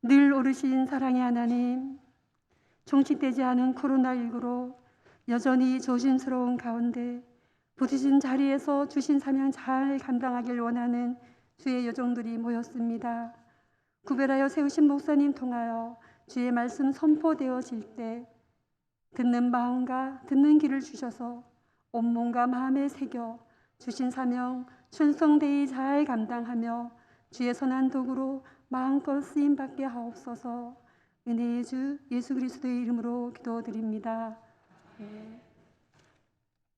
늘 오르신 사랑의 하나님, 종식되지 않은 코로나19로 여전히 조심스러운 가운데 부르신 자리에서 주신 사명 잘 감당하길 원하는 주의 여종들이 모였습니다. 구별하여 세우신 목사님 통하여 주의 말씀 선포되어질 때 듣는 마음과 듣는 귀를 주셔서 온몸과 마음에 새겨 주신 사명 충성되이 잘 감당하며 주의 선한 도구로 마음껏 쓰임받게 하옵소서. 은혜의 주 예수 그리스도의 이름으로 기도드립니다. 네.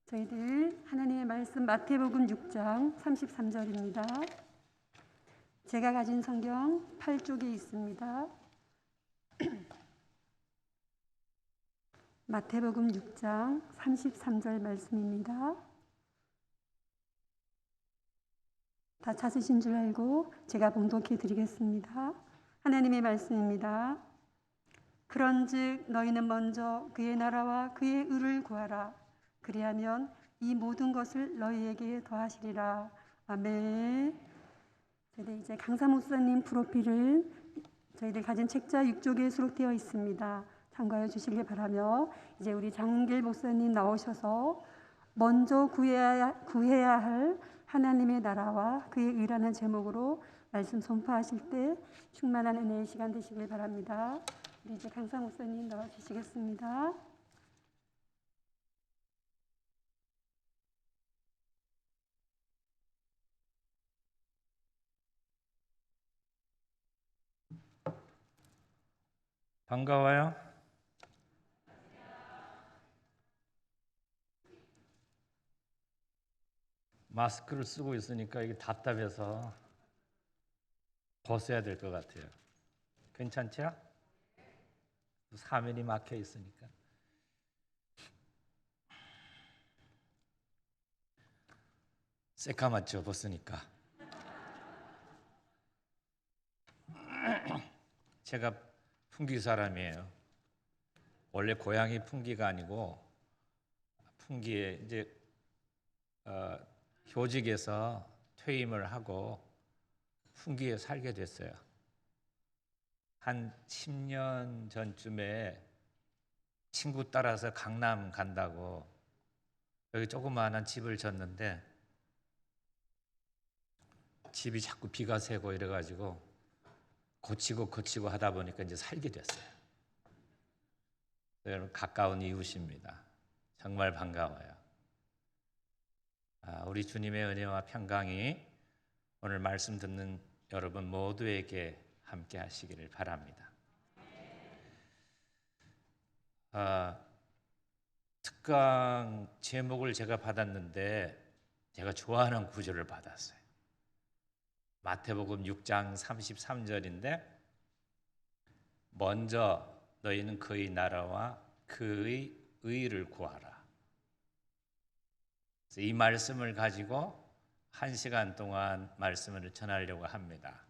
저희들 하나님의 말씀 마태복음 6장 33절입니다. 제가 가진 성경 8쪽에 있습니다. 마태복음 6장 33절 말씀입니다. 다 찾으신 줄 알고 제가 봉독해 드리겠습니다. 하나님의 말씀입니다. 그런즉 너희는 먼저 그의 나라와 그의 의를 구하라. 그리하면 이 모든 것을 너희에게 더하시리라. 아멘. 저희들 이제 강사 목사님 프로필은 저희들 가진 책자 6쪽에 수록되어 있습니다. 참고해 주시길 바라며 이제 우리 장길 목사님 나오셔서 먼저 구해야 할 하나님의 나라와 그의 의라는 제목으로 말씀 선포하실 때 충만한 은혜의 시간 되시길 바랍니다. 우리 이제 강사 목사님 나와주시겠습니다. 반가워요. 마스크를 쓰고 있으니까 이게 답답해서 벗어야 될 것 같아요. 괜찮죠? 사면이 막혀 있으니까. 새까맣죠, 벗으니까. 제가 풍기 사람이에요. 원래 고향이 풍기가 아니고 풍기에 이제 교직에서 퇴임을 하고 풍기에 살게 됐어요. 한 10년 전쯤에 친구 따라서 강남 간다고 여기 조그마한 집을 졌는데 집이 자꾸 비가 새고 이래가지고 고치고 하다 보니까 이제 살게 됐어요. 여러분 가까운 이웃입니다. 정말 반가워요. 우리 주님의 은혜와 평강이 오늘 말씀 듣는 여러분 모두에게 함께 하시기를 바랍니다. 특강 제목을 제가 받았는데 제가 좋아하는 구절을 받았어요. 마태복음 6장 33절인데 먼저 너희는 그의 나라와 그의 의를 구하라. 이 말씀을 가지고 1시간 동안 말씀을 전하려고 합니다.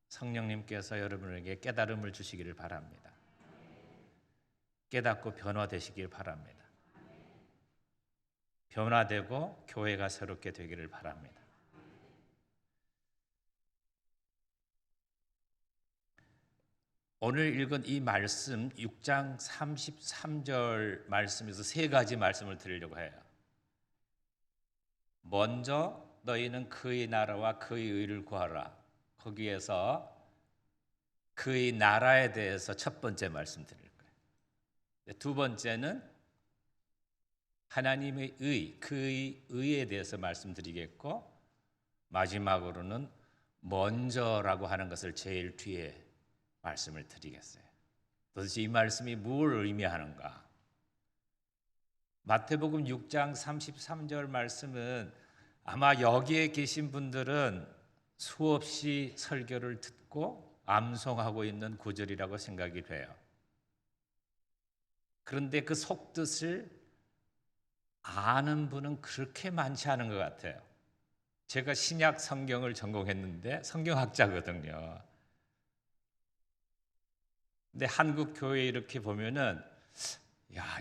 성령님께서 여러분에게 깨달음을 주시기를 바랍니다. 깨닫고 변화되시길 바랍니다. 변화되고 교회가 새롭게 되기를 바랍니다. 오늘 읽은 이 말씀 6장 33절 말씀에서 세 가지 말씀을 드리려고 해요. 먼저 너희는 그의 나라와 그의 의를 구하라. 거기에서 그의 나라에 대해서 첫 번째 말씀드릴 거예요. 두 번째는 하나님의 의, 그의 의에 대해서 말씀드리겠고 마지막으로는 먼저라고 하는 것을 제일 뒤에 말씀을 드리겠어요. 도대체 이 말씀이 무엇을 의미하는가? 마태복음 6장 33절 말씀은 아마 여기에 계신 분들은 수없이 설교를 듣고 암송하고 있는 구절이라고 생각이 돼요. 그런데 그 속뜻을 아는 분은 그렇게 많지 않은 것 같아요. 제가 신약 성경을 전공했는데 성경학자거든요. 근데 한국 교회 이렇게 보면은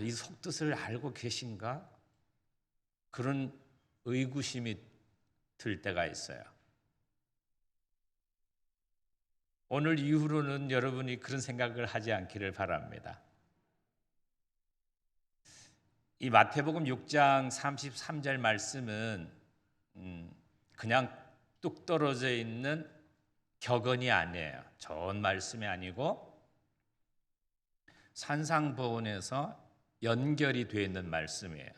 이 속뜻을 알고 계신가? 그런 의구심이 들 때가 있어요. 오늘 이후로는 여러분이 그런 생각을 하지 않기를 바랍니다. 이 마태복음 6장 33절 말씀은 그냥 뚝 떨어져 있는 격언이 아니에요. 좋은 말씀이 아니고 산상보훈에서 연결이 되어 있는 말씀이에요.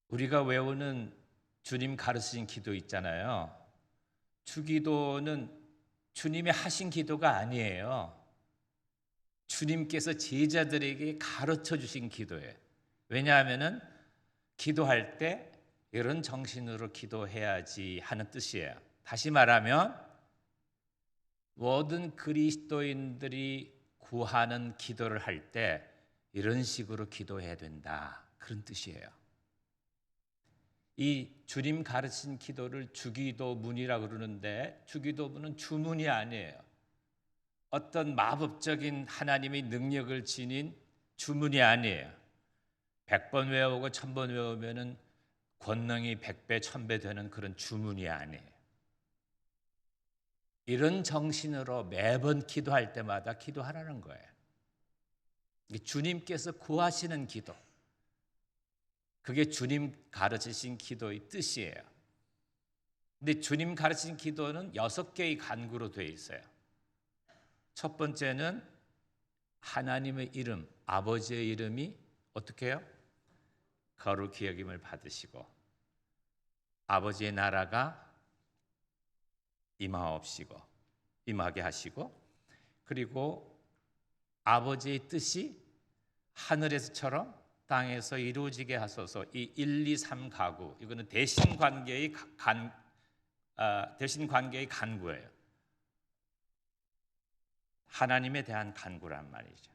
우리가 외우는 주님 가르치신 기도 있잖아요. 주기도는 주님이 하신 기도가 아니에요. 주님께서 제자들에게 가르쳐 주신 기도예요. 왜냐하면은 기도할 때 이런 정신으로 기도해야지 하는 뜻이에요. 다시 말하면 모든 그리스도인들이 구하는 기도를 할 때 이런 식으로 기도해야 된다. 그런 뜻이에요. 이 주님 가르친 기도를 주기도문이라고 그러는데 주기도문은 주문이 아니에요. 어떤 마법적인 하나님의 능력을 지닌 주문이 아니에요. 100번 외우고 1000번 외우면은 권능이 100배, 1000배 되는 그런 주문이 아니에요. 이런 정신으로 매번 기도할 때마다 기도하라는 거예요. 주님께서 구하시는 기도, 그게 주님 가르치신 기도의 뜻이에요. 근데 주님 가르치신 기도는 6개의 간구로 되어 있어요. 첫 번째는 하나님의 이름, 아버지의 이름이 어떻게 해요? 거룩히 여김을 받으시고 아버지의 나라가 임하게 하시고 그리고 아버지의 뜻이 하늘에서처럼 땅에서 이루어지게 하소서. 이 1, 2, 3 가구 이거는 대신 관계의 간구예요. 하나님에 대한 간구란 말이죠.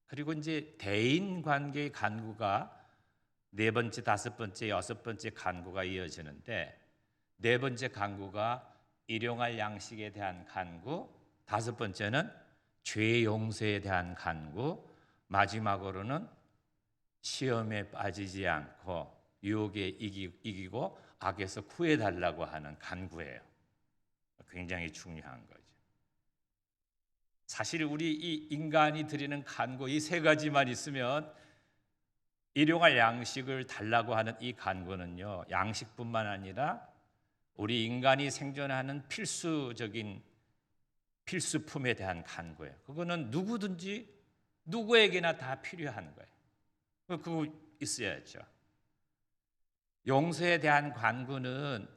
그리고 이제 대인 관계의 간구가 4번째, 5번째, 6번째 간구가 이어지는데 4번째 간구가 일용할 양식에 대한 간구, 5번째는 죄 용서에 대한 간구, 마지막으로는 시험에 빠지지 않고 유혹에 이기고 악에서 구해달라고 하는 간구예요. 굉장히 중요한 거죠. 사실 우리 이 인간이 드리는 간구 이 3가지만 있으면 일용할 양식을 달라고 하는 이 간구는요, 양식뿐만 아니라 우리 인간이 생존하는 필수품에 대한 간구예요. 그거는 누구든지 누구에게나 다 필요한 거예요. 그거 있어야죠. 용서에 대한 간구는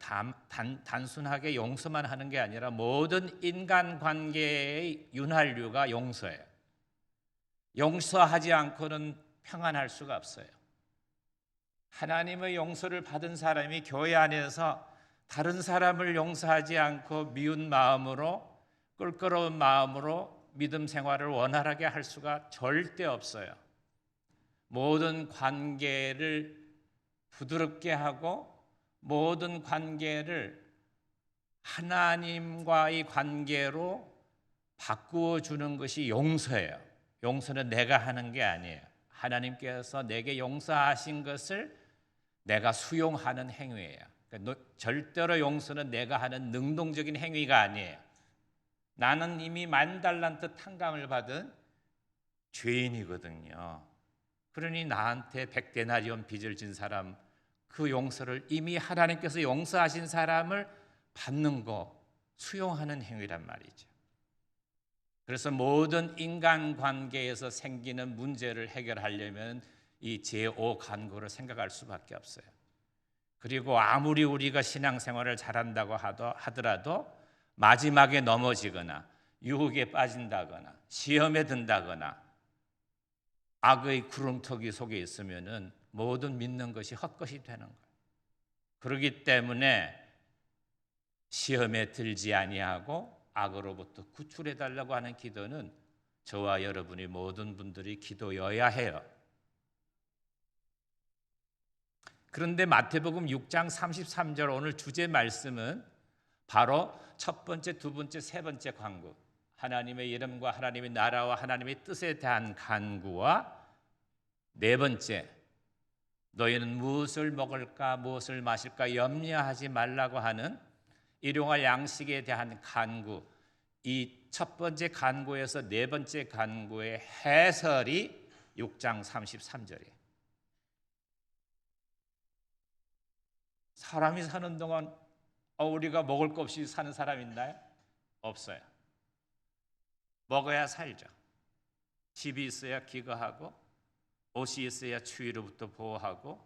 단순하게 용서만 하는 게 아니라 모든 인간관계의 윤활유가 용서예요. 용서하지 않고는 평안할 수가 없어요. 하나님의 용서를 받은 사람이 교회 안에서 다른 사람을 용서하지 않고 미운 마음으로 껄끄러운 마음으로 믿음 생활을 원활하게 할 수가 절대 없어요. 모든 관계를 부드럽게 하고 모든 관계를 하나님과의 관계로 바꾸어 주는 것이 용서예요. 용서는 내가 하는 게 아니에요. 하나님께서 내게 용서하신 것을 내가 수용하는 행위예요. 그러니까 절대로 용서는 내가 하는 능동적인 행위가 아니에요. 나는 이미 10,000달란트 탕감을 받은 죄인이거든요. 그러니 나한테 100데나리온 빚을 진 사람, 그 용서를 이미 하나님께서 용서하신 사람을 받는 거, 수용하는 행위란 말이죠. 그래서 모든 인간관계에서 생기는 문제를 해결하려면 이 제5 간구를 생각할 수밖에 없어요. 그리고 아무리 우리가 신앙생활을 잘한다고 하더라도 마지막에 넘어지거나 유혹에 빠진다거나 시험에 든다거나 악의 구렁텅이 속에 있으면은 모든 믿는 것이 헛것이 되는 거예요. 그렇기 때문에 시험에 들지 아니하고 악으로부터 구출해 달라고 하는 기도는 저와 여러분이 모든 분들이 기도여야 해요. 그런데 마태복음 6장 33절 오늘 주제 말씀은 바로 첫 번째, 두 번째, 세 번째 간구, 하나님의 이름과 하나님의 나라와 하나님의 뜻에 대한 간구와 네 번째, 너희는 무엇을 먹을까 무엇을 마실까 염려하지 말라고 하는 일용할 양식에 대한 간구, 이 첫 번째 간구에서 네 번째 간구의 해설이 6장 33절이에요. 사람이 사는 동안 우리가 먹을 것 없이 사는 사람 있나요? 없어요. 먹어야 살죠. 집이 있어야 기거하고 옷이 있어야 추위로부터 보호하고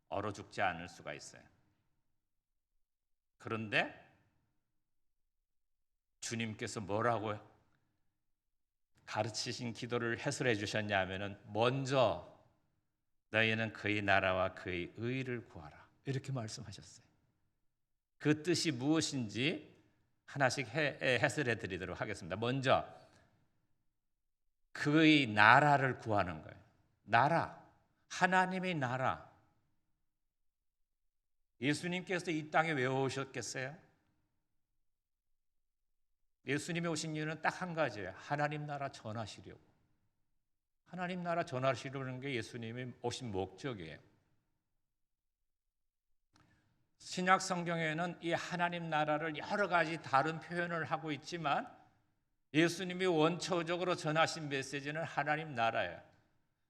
얼어 죽지 않을 수가 있어요. 그런데 주님께서 뭐라고 가르치신 기도를 해설해 주셨냐면은 먼저 너희는 그의 나라와 그의 의를 구하라 이렇게 말씀하셨어요. 그 뜻이 무엇인지 하나씩 해설해 드리도록 하겠습니다. 먼저 그의 나라를 구하는 거예요. 나라, 하나님의 나라. 예수님께서 이 땅에 왜 오셨겠어요? 예수님이 오신 이유는 딱 한 가지예요. 하나님 나라 전하시려고. 하나님 나라 전하시려는 게 예수님이 오신 목적이에요. 신약 성경에는 이 하나님 나라를 여러 가지 다른 표현을 하고 있지만 예수님이 원초적으로 전하신 메시지는 하나님 나라예요.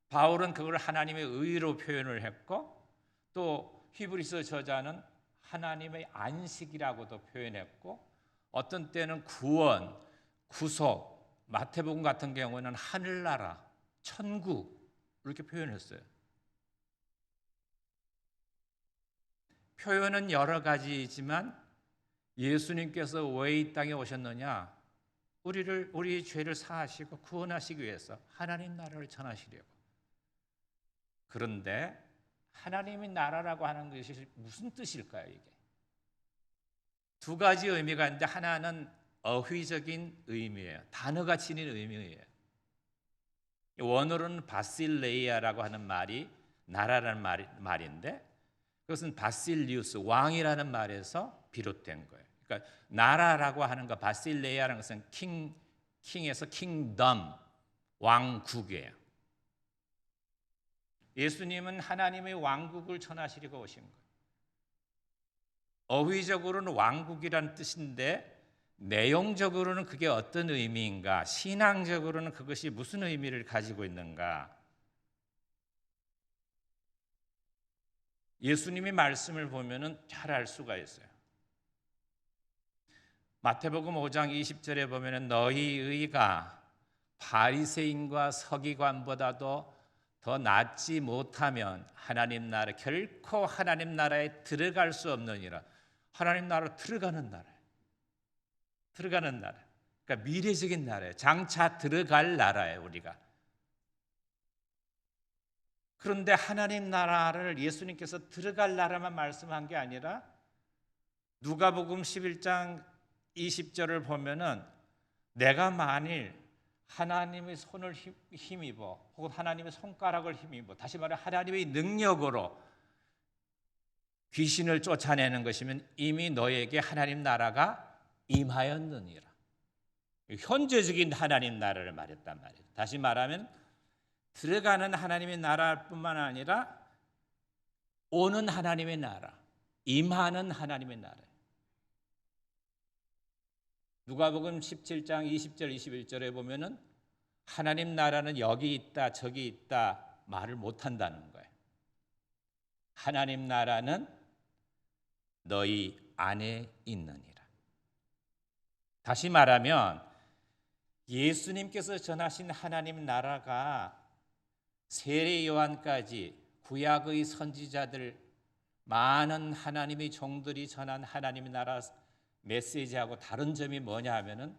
바울은 그걸 하나님의 의로 표현을 했고 또 히브리서 저자는 하나님의 안식이라고도 표현했고 어떤 때는 구원, 구속, 마태복음 같은 경우는 하늘나라, 천국 이렇게 표현했어요. 표현은 여러 가지이지만 예수님께서 왜 이 땅에 오셨느냐? 우리의 죄를 사하시고 구원하시기 위해서 하나님 나라를 전하시려고. 그런데 하나님의 나라라고 하는 것이 무슨 뜻일까요, 이게? 두 가지 의미가 있는데 하나는 어휘적인 의미예요. 단어가 지닌 의미예요. 원어로는 바실레이아라고 하는 말이 나라라는 말인데 그것은 바실리우스 왕이라는 말에서 비롯된 거예요. 그러니까 나라라고 하는 거 바실레이아라는 것은 킹에서 킹덤 왕국이에요. 예수님은 하나님의 왕국을 전하시려고 오신 거예요. 어휘적으로는 왕국이라는 뜻인데 내용적으로는 그게 어떤 의미인가? 신앙적으로는 그것이 무슨 의미를 가지고 있는가? 예수님의 말씀을 보면은 잘 알 수가 있어요. 마태복음 5장 20절에 보면은 너희 의가 바리새인과 서기관보다도 더 낫지 못하면 하나님 나라 결코 하나님 나라에 들어갈 수 없느니라. 하나님 나라로 들어가는 나라예요. 들어가는 나라. 그러니까 미래적인 나라예요. 장차 들어갈 나라예요, 우리가. 그런데 하나님 나라를 예수님께서 들어갈 나라만 말씀한 게 아니라 누가복음 11장 20절을 보면은 내가 만일 하나님의 손을 힘입어 혹은 하나님의 손가락을 힘입어 다시 말해 하나님의 능력으로 귀신을 쫓아내는 것이면 이미 너에게 하나님 나라가 임하였느니라. 현재적인 하나님 나라를 말했단 말이에요. 다시 말하면 들어가는 하나님의 나라뿐만 아니라 오는 하나님의 나라, 임하는 하나님의 나라. 누가복음 17장 20절 21절에 보면은 하나님 나라는 여기 있다 저기 있다 말을 못한다는 거예요. 하나님 나라는 너희 안에 있느니라. 다시 말하면 예수님께서 전하신 하나님 나라가 세례 요한까지 구약의 선지자들 많은 하나님의 종들이 전한 하나님의 나라 메시지하고 다른 점이 뭐냐 하면은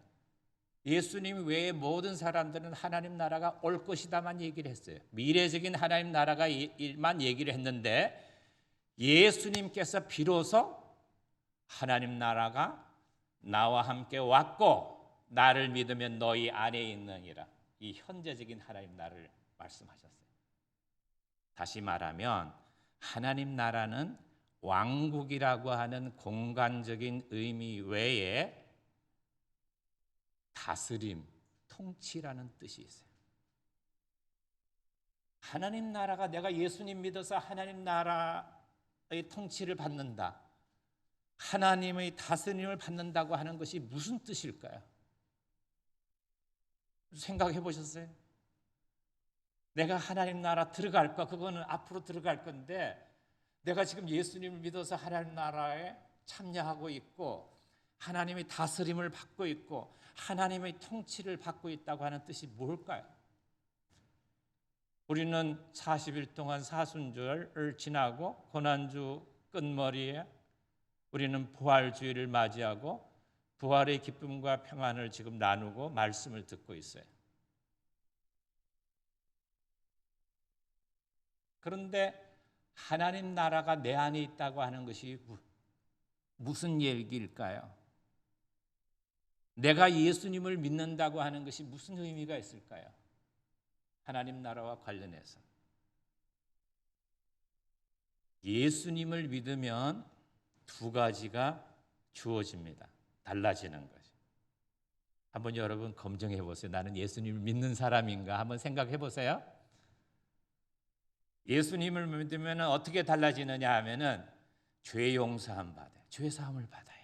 예수님 외에 모든 사람들은 하나님 나라가 올 것이다만 얘기를 했어요. 미래적인 하나님 나라가 일만 얘기를 했는데 예수님께서 비로소 하나님 나라가 나와 함께 왔고 나를 믿으면 너희 안에 있느니라. 이 현재적인 하나님 나라를 말씀하셨어요. 다시 말하면 하나님 나라는 왕국이라고 하는 공간적인 의미 외에 다스림, 통치라는 뜻이 있어요. 하나님 나라가 내가 예수님 믿어서 하나님 나라의 통치를 받는다. 하나님의 다스림을 받는다고 하는 것이 무슨 뜻일까요? 생각해 보셨어요? 내가 하나님 나라 들어갈까? 그거는 앞으로 들어갈 건데 내가 지금 예수님을 믿어서 하나님 나라에 참여하고 있고 하나님의 다스림을 받고 있고 하나님의 통치를 받고 있다고 하는 뜻이 뭘까요? 우리는 40일 동안 사순절을 지나고 고난주 끝머리에 우리는 부활주의를 맞이하고 부활의 기쁨과 평안을 지금 나누고 말씀을 듣고 있어요. 그런데 하나님 나라가 내 안에 있다고 하는 것이 무슨 얘기일까요? 내가 예수님을 믿는다고 하는 것이 무슨 의미가 있을까요? 하나님 나라와 관련해서 예수님을 믿으면 두 가지가 주어집니다. 달라지는 것이. 한번 여러분 검증해 보세요. 나는 예수님을 믿는 사람인가 한번 생각해 보세요. 예수님을 믿으면 어떻게 달라지느냐 하면은 죄 용서함 받아요. 죄 사함을 받아요.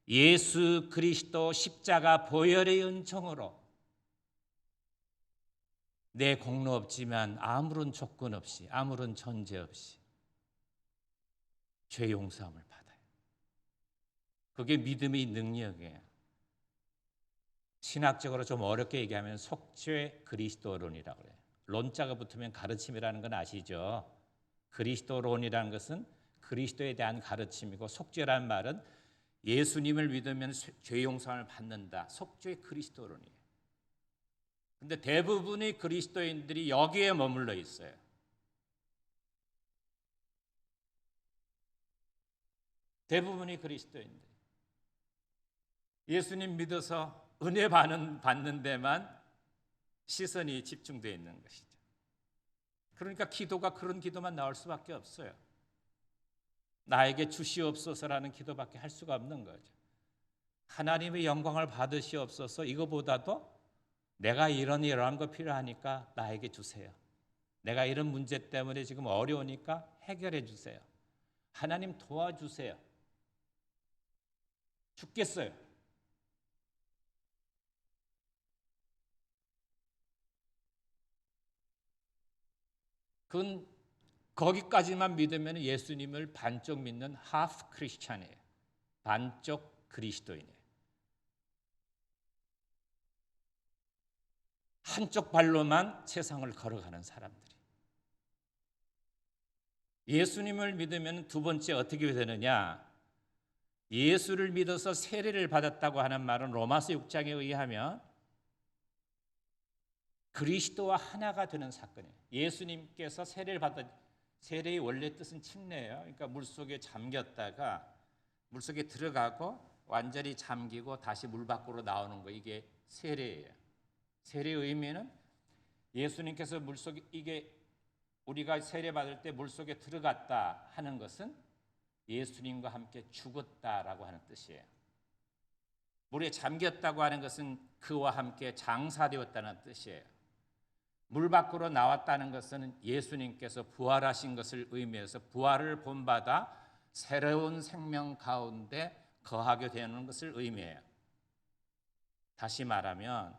예수 그리스도 십자가 보혈의 은총으로 내 공로 없지만 아무런 조건 없이 아무런 전제 없이 죄 용서함을 받아요. 그게 믿음의 능력이에요. 신학적으로 좀 어렵게 얘기하면 속죄 그리스도론이라고 그래요. 론자가 붙으면 가르침이라는 건 아시죠? 그리스도론이라는 것은 그리스도에 대한 가르침이고 속죄라는 말은 예수님을 믿으면 죄 용서를 받는다. 속죄 그리스도론이에요. 근데 대부분의 그리스도인들이 여기에 머물러 있어요. 대부분의 그리스도인들. 예수님 믿어서 은혜 받는 데만 시선이 집중되어 있는 것이죠. 그러니까 기도가 그런 기도만 나올 수밖에 없어요. 나에게 주시옵소서라는 기도밖에 할 수가 없는 거죠. 하나님의 영광을 받으시옵소서 이거보다도 내가 이러한 거 필요하니까 나에게 주세요. 내가 이런 문제 때문에 지금 어려우니까 해결해 주세요. 하나님 도와주세요. 죽겠어요. 그건 거기까지만 믿으면 예수님을 반쪽 믿는 하프 크리스찬이에요. 반쪽 그리스도인이에요. 한쪽 발로만 세상을 걸어가는 사람들이. 예수님을 믿으면 두 번째 어떻게 되느냐? 예수를 믿어서 세례를 받았다고 하는 말은 로마서 6장에 의하면 그리스도와 하나가 되는 사건이에요. 예수님께서 세례를 받은 세례의 원래 뜻은 침례예요. 그러니까 물속에 잠겼다가 물속에 들어가고 완전히 잠기고 다시 물 밖으로 나오는 거 이게 세례예요. 세례의 의미는 예수님께서 물속에 이게 우리가 세례 받을 때 물속에 들어갔다 하는 것은 예수님과 함께 죽었다라고 하는 뜻이에요. 물에 잠겼다고 하는 것은 그와 함께 장사되었다는 뜻이에요. 물 밖으로 나왔다는 것은 예수님께서 부활하신 것을 의미해서 부활을 본받아 새로운 생명 가운데 거하게 되는 것을 의미해요. 다시 말하면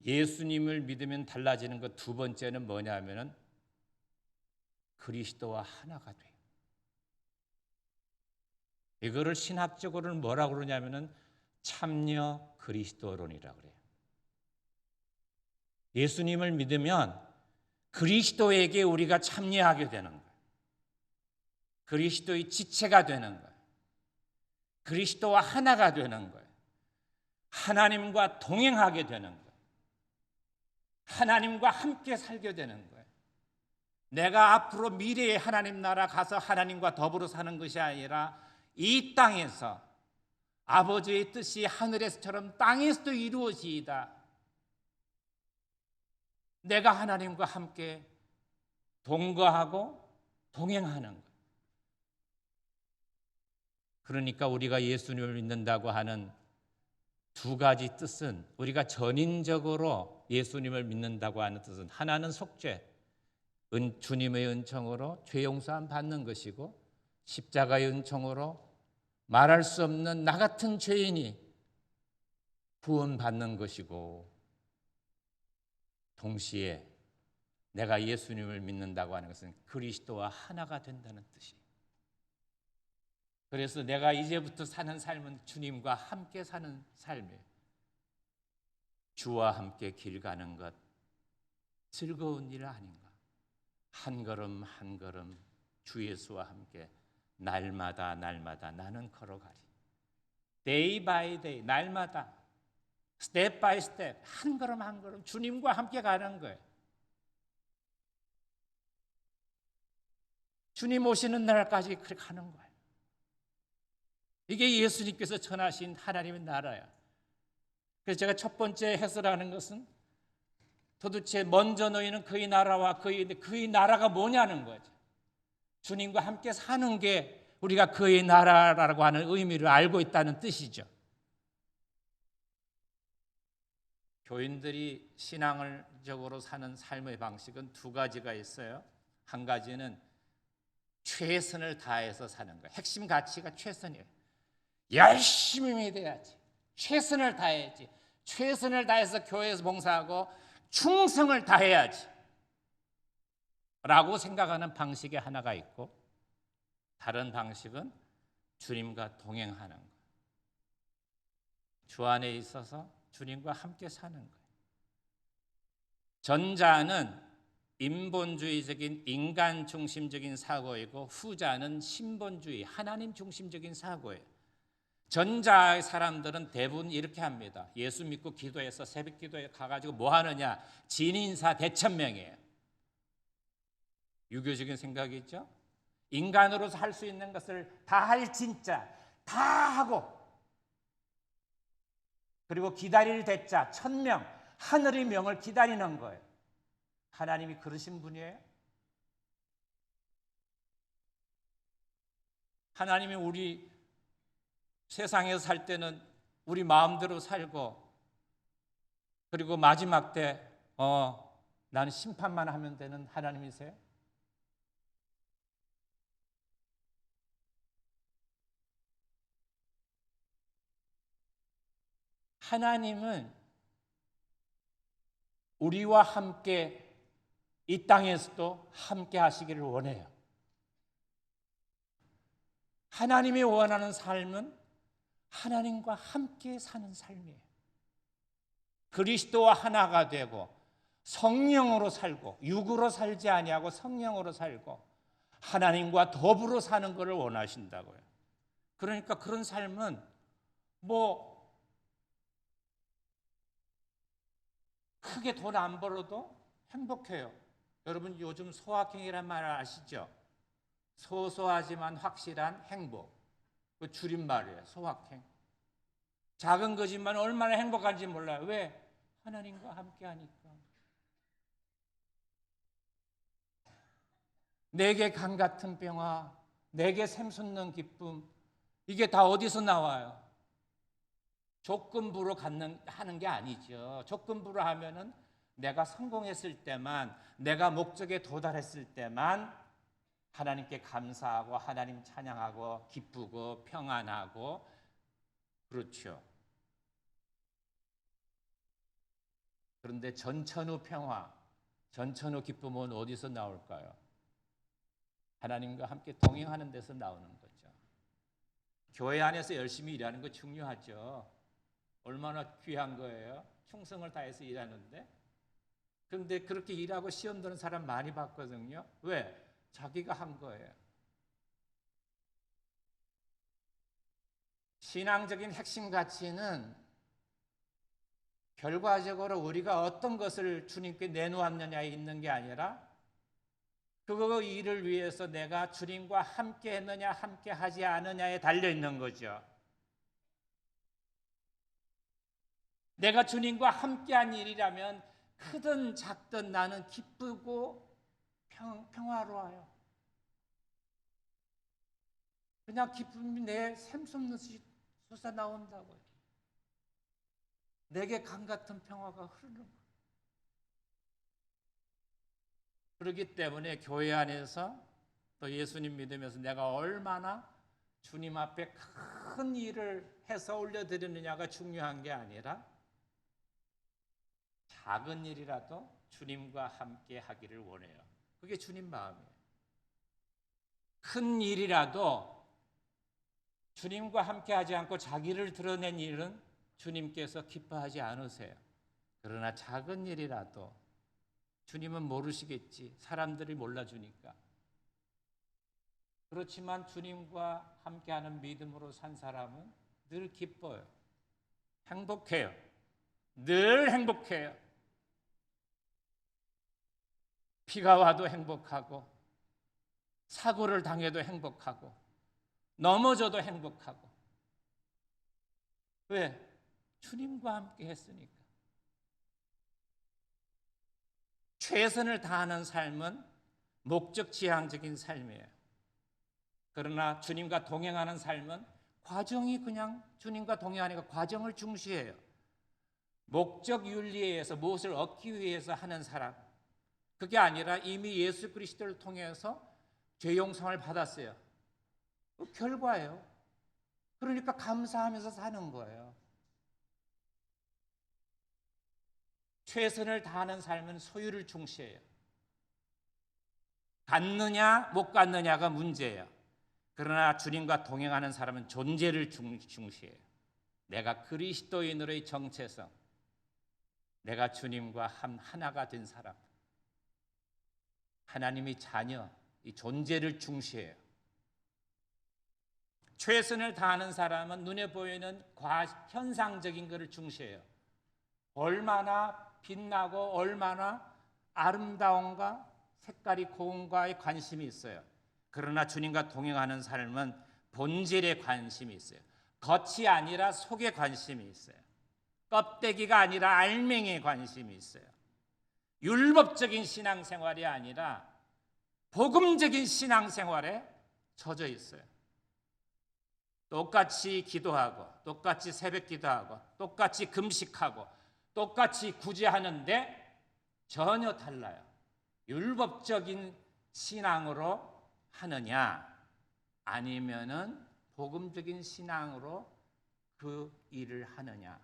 예수님을 믿으면 달라지는 것 두 번째는 뭐냐면은 그리스도와 하나가 돼요. 이거를 신학적으로는 뭐라고 그러냐면은 참여 그리스도론이라고 그래요. 예수님을 믿으면 그리스도에게 우리가 참여하게 되는 거예요. 그리스도의 지체가 되는 거예요. 그리스도와 하나가 되는 거예요. 하나님과 동행하게 되는 거예요. 하나님과 함께 살게 되는 거예요. 내가 앞으로 미래에 하나님 나라 가서 하나님과 더불어 사는 것이 아니라 이 땅에서 아버지의 뜻이 하늘에서처럼 땅에서도 이루어지이다. 내가 하나님과 함께 동거하고 동행하는 것. 그러니까 우리가 예수님을 믿는다고 하는 두 가지 뜻은 우리가 전인적으로 예수님을 믿는다고 하는 뜻은 하나는 속죄, 주님의 은총으로 죄 용서함 받는 것이고 십자가의 은총으로 말할 수 없는 나 같은 죄인이 구원받는 것이고 동시에 내가 예수님을 믿는다고 하는 것은 그리스도와 하나가 된다는 뜻이에요. 그래서 내가 이제부터 사는 삶은 주님과 함께 사는 삶이에요. 주와 함께 길 가는 것 즐거운 일 아닌가? 한 걸음 한 걸음 주 예수와 함께 날마다 나는 걸어가리. Day by day, 날마다 스텝 바이 스텝, 한 걸음 한 걸음 주님과 함께 가는 거예요. 주님 오시는 날까지 그렇게 가는 거예요. 이게 예수님께서 전하신 하나님의 나라야. 그래서 제가 첫 번째 해설하는 것은 도대체 먼저 너희는 그의 나라와 그의 나라가 뭐냐는 거죠. 주님과 함께 사는 게 우리가 그의 나라라고 하는 의미를 알고 있다는 뜻이죠. 교인들이 신앙적으로 사는 삶의 방식은 두 가지가 있어요. 한 가지는 최선을 다해서 사는 거예요. 핵심 가치가 최선이에요. 열심히 믿어야지. 최선을 다해야지. 최선을 다해서 교회에서 봉사하고 충성을 다해야지 라고 생각하는 방식이 하나가 있고, 다른 방식은 주님과 동행하는 거예요. 주 안에 있어서 주님과 함께 사는 거예요. 전자는 인본주의적인 인간 중심적인 사고이고 후자는 신본주의 하나님 중심적인 사고예요. 전자의 사람들은 대부분 이렇게 합니다. 예수 믿고 기도해서 새벽 기도에 가가지고 뭐 하느냐? 진인사 대천명이에요. 유교적인 생각이 있죠. 인간으로서 할 수 있는 것을 다 할 진짜 다 하고, 그리고 기다릴 대자 천명 하늘의 명을 기다리는 거예요. 하나님이 그러신 분이에요? 하나님이 우리 세상에서 살 때는 우리 마음대로 살고, 그리고 마지막 때 나는 심판만 하면 되는 하나님이세요? 하나님은 우리와 함께 이 땅에서도 함께 하시기를 원해요. 하나님이 원하는 삶은 하나님과 함께 사는 삶이에요. 그리스도와 하나가 되고 성령으로 살고, 육으로 살지 아니하고 성령으로 살고 하나님과 더불어 사는 것을 원하신다고요. 그러니까 그런 삶은 크게 돈 안 벌어도 행복해요. 여러분 요즘 소확행이란 말을 아시죠? 소소하지만 확실한 행복. 그 줄임말이에요. 소확행. 작은 거지만 얼마나 행복한지 몰라요. 왜? 하나님과 함께 하니까. 내게 강 같은 평화, 내게 샘솟는 기쁨, 이게 다 어디서 나와요? 조건부로 하는 게 아니죠. 조건부로 하면은 내가 성공했을 때만, 내가 목적에 도달했을 때만 하나님께 감사하고 하나님 찬양하고 기쁘고 평안하고, 그렇죠. 그런데 전천후 평화, 전천후 기쁨은 어디서 나올까요? 하나님과 함께 동행하는 데서 나오는 거죠. 교회 안에서 열심히 일하는 거 중요하죠. 얼마나 귀한 거예요. 충성을 다해서 일하는데. 그런데 그렇게 일하고 시험 드는 사람 많이 봤거든요. 왜? 자기가 한 거예요. 신앙적인 핵심 가치는 결과적으로 우리가 어떤 것을 주님께 내놓았느냐에 있는 게 아니라 그 일을 위해서 내가 주님과 함께 했느냐 함께 하지 않느냐에 달려 있는 거죠. 내가 주님과 함께한 일이라면 크든 작든 나는 기쁘고 평화로워요. 그냥 기쁨이 내 샘솟듯이 솟아나온다고요. 내게 강 같은 평화가 흐르는 거예요. 그렇기 때문에 교회 안에서 또 예수님 믿으면서 내가 얼마나 주님 앞에 큰 일을 해서 올려드리느냐가 중요한 게 아니라 작은 일이라도 주님과 함께 하기를 원해요. 그게 주님 마음이에요. 큰 일이라도 주님과 함께 하지 않고 자기를 드러낸 일은 주님께서 기뻐하지 않으세요. 그러나 작은 일이라도 주님은 모르시겠지. 사람들이 몰라주니까. 그렇지만 주님과 함께하는 믿음으로 산 사람은 늘 기뻐요. 행복해요. 늘 행복해요. 비가 와도 행복하고 사고를 당해도 행복하고 넘어져도 행복하고. 왜? 주님과 함께 했으니까. 최선을 다하는 삶은 목적 지향적인 삶이에요. 그러나 주님과 동행하는 삶은 과정이 그냥 주님과 동행하니까 과정을 중시해요. 목적 윤리에 의해서 무엇을 얻기 위해서 하는 사람, 그게 아니라 이미 예수 그리스도를 통해서 죄 용서를 받았어요. 그 결과예요. 그러니까 감사하면서 사는 거예요. 최선을 다하는 삶은 소유를 중시해요. 갖느냐 못 갖느냐가 문제예요. 그러나 주님과 동행하는 사람은 존재를 중시해요. 내가 그리스도인으로의 정체성, 내가 주님과 하나가 된 사람, 하나님의 자녀, 이 존재를 중시해요. 최선을 다하는 사람은 눈에 보이는 현상적인 것을 중시해요. 얼마나 빛나고 얼마나 아름다운가, 색깔이 고운가에 관심이 있어요. 그러나 주님과 동행하는 삶은 본질에 관심이 있어요. 겉이 아니라 속에 관심이 있어요. 껍데기가 아니라 알맹이에 관심이 있어요. 율법적인 신앙생활이 아니라 복음적인 신앙생활에 젖어 있어요. 똑같이 기도하고 똑같이 새벽 기도하고 똑같이 금식하고 똑같이 구제하는데 전혀 달라요. 율법적인 신앙으로 하느냐 아니면은 복음적인 신앙으로 그 일을 하느냐.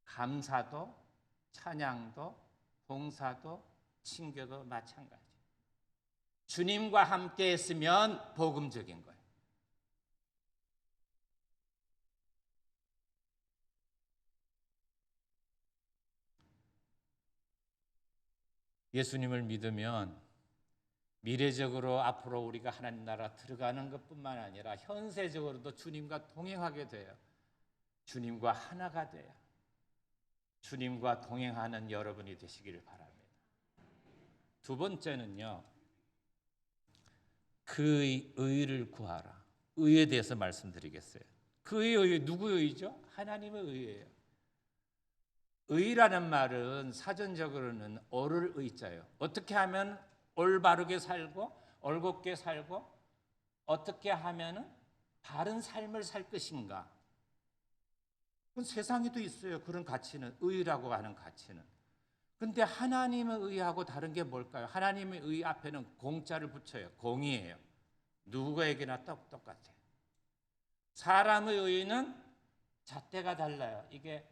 감사도 찬양도 봉사도 친교도 마찬가지. 주님과 함께 했으면 복음적인 거예요. 예수님을 믿으면 미래적으로 앞으로 우리가 하나님 나라 들어가는 것뿐만 아니라 현세적으로도 주님과 동행하게 돼요. 주님과 하나가 돼요. 주님과 동행하는 여러분이 되시기를 바랍니다. 두 번째는요, 그의 의를 구하라. 의에 대해서 말씀드리겠어요. 그의 의, 누구의 의죠? 하나님의 의예요. 의라는 말은 사전적으로는 옳을 의자예요. 어떻게 하면 올바르게 살고 올곧게 살고 어떻게 하면 바른 삶을 살 것인가. 그건 세상에도 있어요. 그런 가치는, 의라고 하는 가치는. 근데 하나님의 의하고 다른 게 뭘까요? 하나님의 의 앞에는 공자를 붙여요. 공이에요. 누구에게나 똑같아요. 사람의 의는 잣대가 달라요. 이게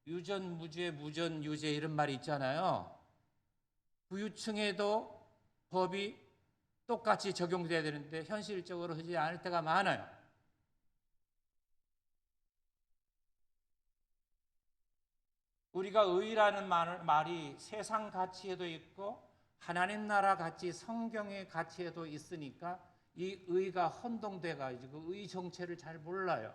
유전 무죄, 무전 유죄 이런 말이 있잖아요. 부유층에도 법이 똑같이 적용돼야 되는데 현실적으로 하지 않을 때가 많아요. 우리가 의라는 말이 세상 가치에도 있고 하나님 나라 가치, 성경의 가치에도 있으니까 이 의가 혼동돼 가지고 의 정체를 잘 몰라요.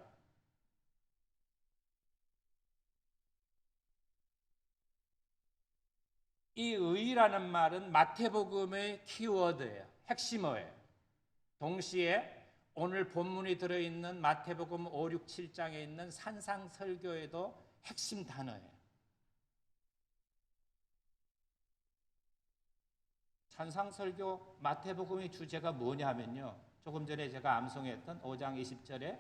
이 의라는 말은 마태복음의 키워드예요. 핵심어예요. 동시에 오늘 본문이 들어있는 마태복음 5, 6, 7장에 있는 산상설교에도 핵심 단어예요. 산상설교 마태복음의 주제가 뭐냐면요. 조금 전에 제가 암송했던 5장 20절에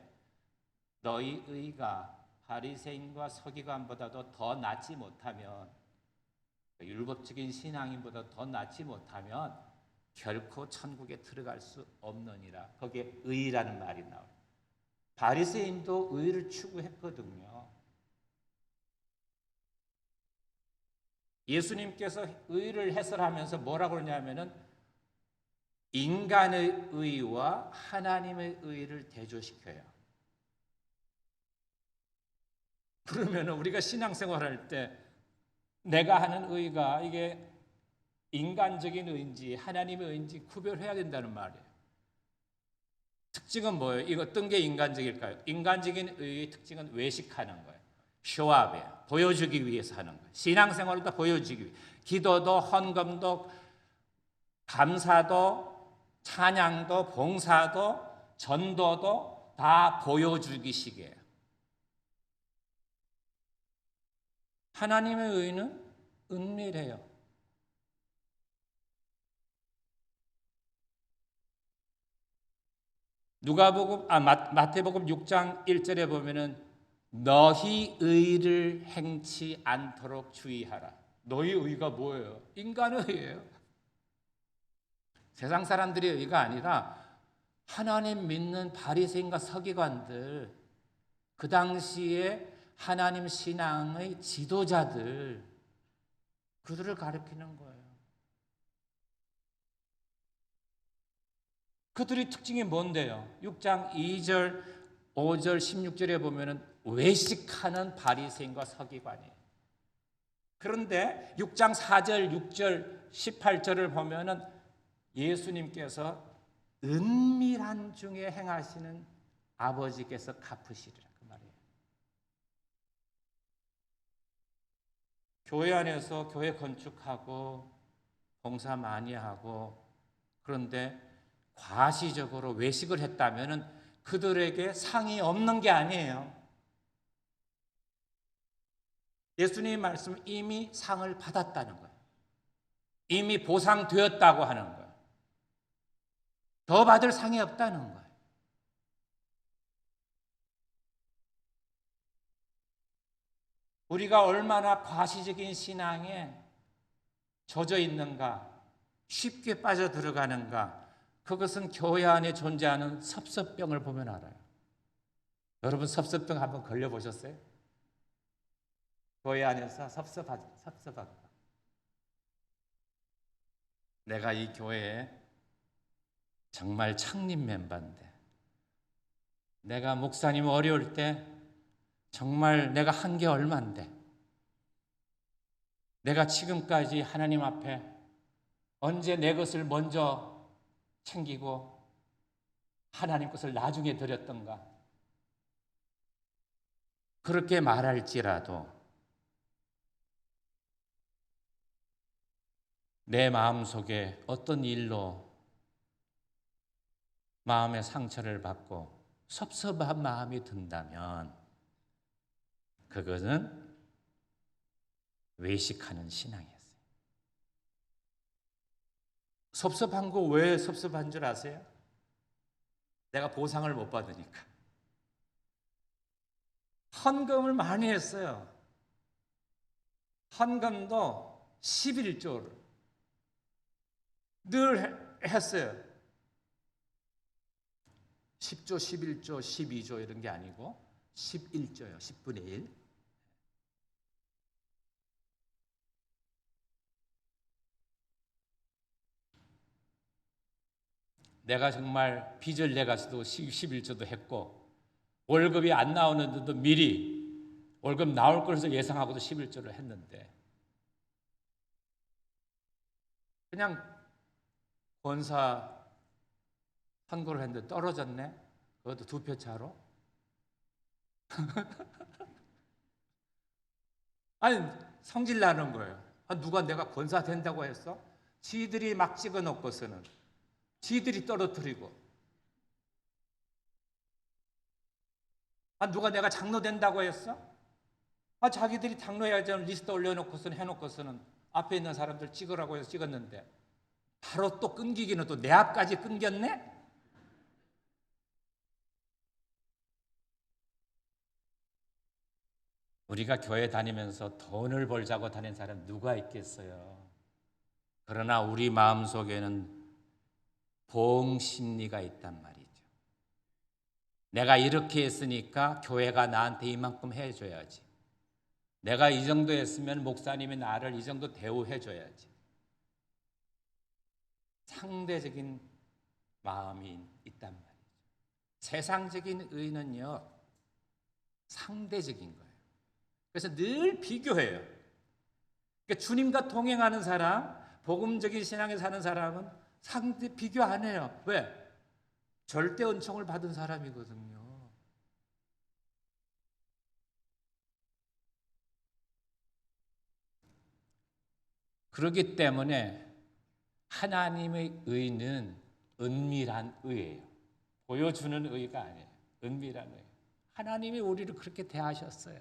너희 의가 바리새인과 서기관보다도 더 낫지 못하면 율법적인 신앙인보다 더 낫지 못하면 결코 천국에 들어갈 수 없느니라. 거기에 의라는 말이 나와요. 바리새인도 의를 추구했거든요. 예수님께서 의를 해설하면서 뭐라고 그러냐면은 인간의 의와 하나님의 의를 대조시켜요. 그러면 우리가 신앙생활할 때 내가 하는 의가 이게 인간적인 의인지 하나님의 의인지 구별해야 된다는 말이에요. 특징은 뭐예요? 이거 어떤 게 인간적일까요? 인간적인 의의 특징은 외식하는 거예요. 쇼업이에요. 보여주기 위해서 하는 거예요. 신앙생활도 보여주기 위해. 기도도 헌금도 감사도 찬양도 봉사도 전도도 다 보여주기식이에요. 하나님의 의는 은밀해요. 마태복음 6장 1절에 보면은 너희 의를 행치 않도록 주의하라. 너희 의가 뭐예요? 인간의 의예요. 세상 사람들의 의가 아니라 하나님 믿는 바리새인과 서기관들, 그 당시에 하나님 신앙의 지도자들, 그들을 가리키는 거예요. 그들의 특징이 뭔데요? 6장 2절, 5절, 16절에 보면은 외식하는 바리새인과 서기관이에요. 그런데 6장 4절, 6절, 18절을 보면은 예수님께서 은밀한 중에 행하시는 아버지께서 갚으시리라 그 말이에요. 교회 안에서 교회 건축하고 봉사 많이 하고 그런데 과시적으로 외식을 했다면은 그들에게 상이 없는 게 아니에요. 예수님의 말씀은 이미 상을 받았다는 거예요. 이미 보상되었다고 하는 거예요. 더 받을 상이 없다는 거예요. 우리가 얼마나 과시적인 신앙에 젖어 있는가, 쉽게 빠져 들어가는가, 그것은 교회 안에 존재하는 섭섭병을 보면 알아요. 여러분 섭섭병 한번 걸려보셨어요? 교회 안에서 섭섭하다. 내가 이 교회에 정말 창립 멤버인데 내가 목사님 어려울 때 정말 내가 한 게 얼만데 내가 지금까지 하나님 앞에 언제 내 것을 먼저 챙기고 하나님 것을 나중에 드렸던가 그렇게 말할지라도 내 마음속에 어떤 일로 마음의 상처를 받고 섭섭한 마음이 든다면 그것은 외식하는 신앙이었어요. 섭섭한 거 왜 섭섭한 줄 아세요? 내가 보상을 못 받으니까. 헌금을 많이 했어요. 헌금도 11조를 늘 했어요. 10조, 11조, 12조 이런 게 아니고 11조요. 10분의 1. 내가 정말 빚을 내가서도 11조도 했고 월급이 안 나오는데도 미리 월급 나올 것을 예상하고도 11조를 했는데 그냥 권사 선거를 했는데 떨어졌네. 그것도 2표 차로. 아니 성질 나는 거예요. 누가 내가 권사 된다고 했어? 지들이 막 찍어놓고서는 지들이 떨어뜨리고 누가 내가 장로 된다고 했어? 자기들이 장로해야지 리스트 올려놓고서는 해놓고서는 앞에 있는 사람들 찍으라고 해서 찍었는데 바로 또 끊기기는 또 내 앞까지 끊겼네? 우리가 교회 다니면서 돈을 벌자고 다니는 사람 누가 있겠어요? 그러나 우리 마음속에는 보응 심리가 있단 말이죠. 내가 이렇게 했으니까 교회가 나한테 이만큼 해줘야지. 내가 이 정도 했으면 목사님이 나를 이 정도 대우해줘야지. 상대적인 마음이 있단 말이죠. 세상적인 의는요, 상대적인 거예요. 그래서 늘 비교해요. 그러니까 주님과 동행하는 사람, 복음적인 신앙에 사는 사람은 상대 비교 안 해요. 왜? 절대 은총을 받은 사람이거든요. 그렇기 때문에 하나님의 의는 은밀한 의예요. 보여주는 의가 아니에요. 은밀한 의. 하나님이 우리를 그렇게 대하셨어요.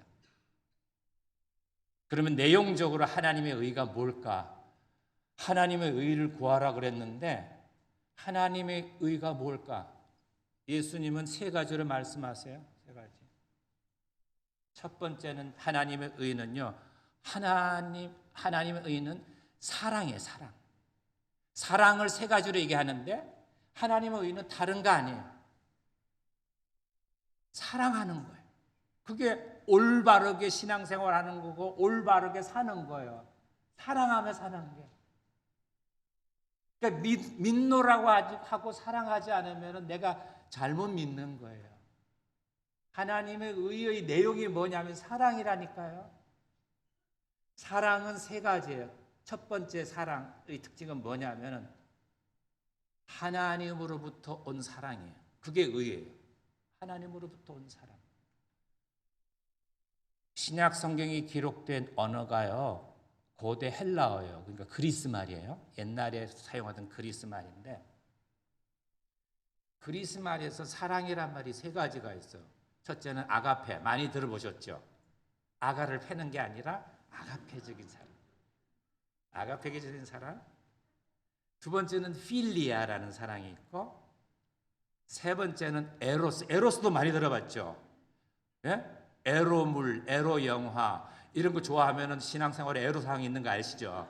그러면 내용적으로 하나님의 의가 뭘까? 하나님의 의를 구하라 그랬는데 하나님의 의가 뭘까? 예수님은 세 가지로 말씀하세요. 세 가지. 첫 번째는 하나님의 의는요. 하나님의 의는 사랑이에요. 사랑. 사랑을 세 가지로 얘기하는데 하나님의 의는 다른 거 아니에요. 사랑하는 거예요. 그게 올바르게 신앙생활하는 거고 올바르게 사는 거예요. 사랑하며 사는 게. 그러니까 믿노라고 하고 사랑하지 않으면 내가 잘못 믿는 거예요. 하나님의 의의 내용이 뭐냐면 사랑이라니까요. 사랑은 세 가지예요. 첫 번째 사랑의 특징은 뭐냐면 하나님으로부터 온 사랑이에요. 그게 의예요. 하나님으로부터 온 사랑. 신약 성경이 기록된 언어가요. 고대 헬라어예요. 그러니까 그리스 말이에요. 옛날에 사용하던 그리스 말인데 그리스 말에서 사랑이란 말이 세 가지가 있어요. 첫째는 아가페. 많이 들어보셨죠? 아가를 패는 게 아니라 아가페적인 사랑. 아가페적인 사랑. 두 번째는 필리아라는 사랑이 있고 세 번째는 에로스. 에로스도 많이 들어봤죠? 예? 에로물, 에로 영화 이런 거 좋아하면 신앙생활에 에로사항이 있는 거 아시죠?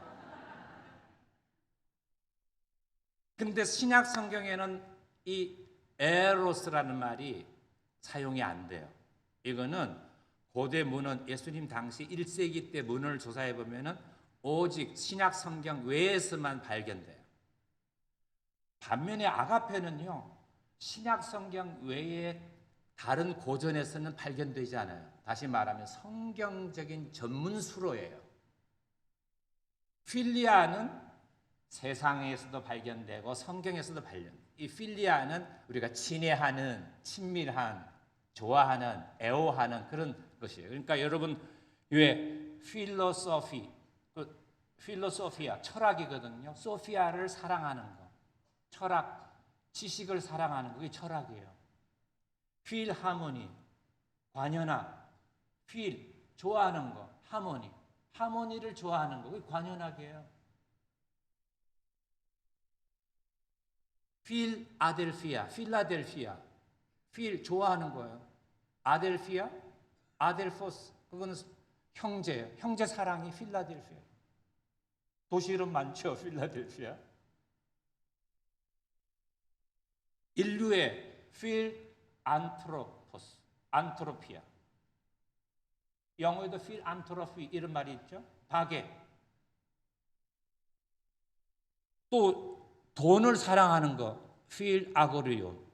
근데 신약 성경에는 이 에로스라는 말이 사용이 안 돼요. 이거는 고대 문헌 예수님 당시 1세기 때 문헌을 조사해 보면은 오직 신약 성경 외에서만 발견돼요. 반면에 아가페는요. 신약 성경 외에 다른 고전에서는 발견되지 않아요. 다시 말하면 성경적인 전문수로예요. 필리아는 세상에서도 발견되고 성경에서도 발견돼요. 이 필리아는 우리가 친애하는, 친밀한, 좋아하는, 애호하는 그런 것이에요. 그러니까 여러분 왜 필로소피아 철학이거든요. 소피아를 사랑하는 거. 철학, 지식을 사랑하는 거. 그게 철학이에요. 필하모니, 관현악, 필, 좋아하는 거, 하모니, 하모니를 좋아하는 거, 그게 관현악이에요. 필라델피아, 필 좋아하는 거예요. 아델피아, 아델포스, 그거는 형제예요. 형제 사랑이 필라델피아. 도시 이름 많죠, 필라델피아. 인류의 필 안트로포스, 안트로피아. 영어에도 필 안트로피 이런 말이 있죠. 박애. 또 돈을 사랑하는 거, 필 아고리온.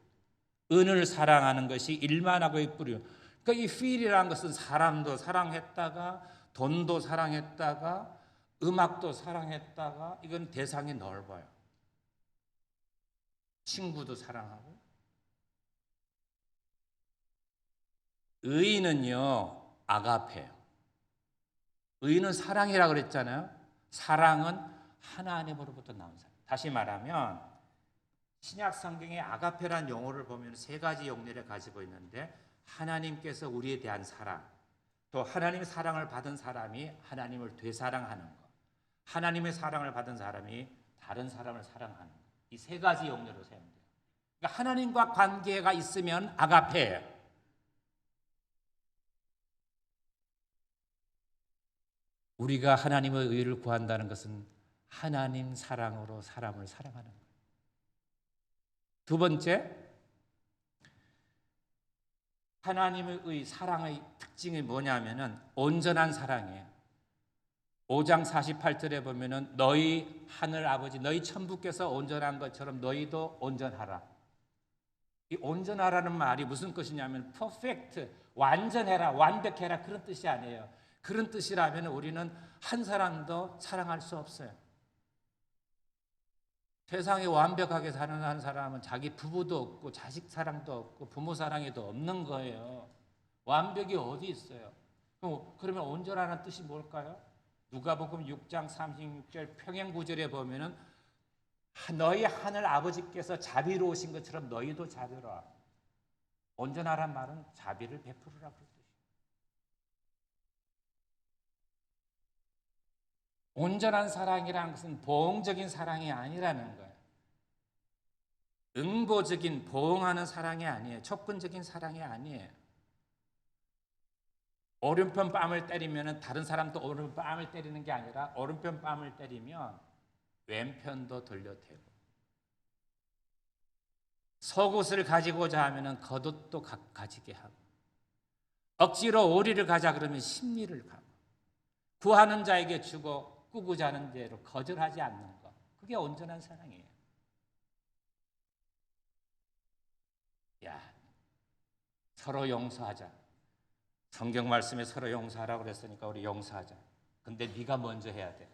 은을 사랑하는 것이 일만하고의 뿌리요. 그러니까 이 필이라는 것은 사람도 사랑했다가 돈도 사랑했다가 음악도 사랑했다가 이건 대상이 넓어요. 친구도 사랑하고. 의는요, 아가페요. 의는 사랑이라고 그랬잖아요. 사랑은 하나님으로부터 나온 사랑. 다시 말하면 신약 성경의 아가페라는 용어를 보면 세 가지 용례를 가지고 있는데 하나님께서 우리에 대한 사랑, 또 하나님의 사랑을 받은 사람이 하나님을 되사랑하는 것, 하나님의 사랑을 받은 사람이 다른 사람을 사랑하는 것. 이 세 가지 용례로 사용돼요. 그러니까 하나님과 관계가 있으면 아가페예요. 우리가 하나님의 의를 구한다는 것은 하나님 사랑으로 사람을 사랑하는 거예요. 두 번째, 하나님의 사랑의 특징이 뭐냐면은 온전한 사랑이에요. 5장 48절에 보면은 너희 하늘 아버지, 너희 천부께서 온전한 것처럼 너희도 온전하라. 이 온전하라는 말이 무슨 뜻이냐면 perfect, 완전해라, 완벽해라 그런 뜻이 아니에요. 그런 뜻이라면 우리는 한 사람도 사랑할 수 없어요. 세상에 완벽하게 사는 한 사람은 자기 부부도 없고 자식 사랑도 없고 부모 사랑이도 없는 거예요. 완벽이 어디 있어요? 그러면 온전하라는 뜻이 뭘까요? 누가복음 6장 36절 평행구절에 보면은 너희 하늘 아버지께서 자비로우신 것처럼 너희도 자비로워. 온전하란 말은 자비를 베풀으라 그런 뜻이에요. 온전한 사랑이라는 것은 보응적인 사랑이 아니라는 거예요. 응보적인 보응하는 사랑이 아니에요. 조건적인 사랑이 아니에요. 오른편 뺨을 때리면 다른 사람도 오른편 뺨을 때리는 게 아니라 오른편 뺨을 때리면 왼편도 돌려대고, 속옷을 가지고자 하면 겉옷도 가지게 하고, 억지로 오리를 가자 그러면 심리를 가고, 구하는 자에게 주고 꾸고자 하는 대로 거절하지 않는 것, 그게 온전한 사랑이에요. 야, 서로 용서하자. 성경 말씀에 서로 용서하라고 그랬으니까 우리 용서하자. 근데 네가 먼저 해야 돼.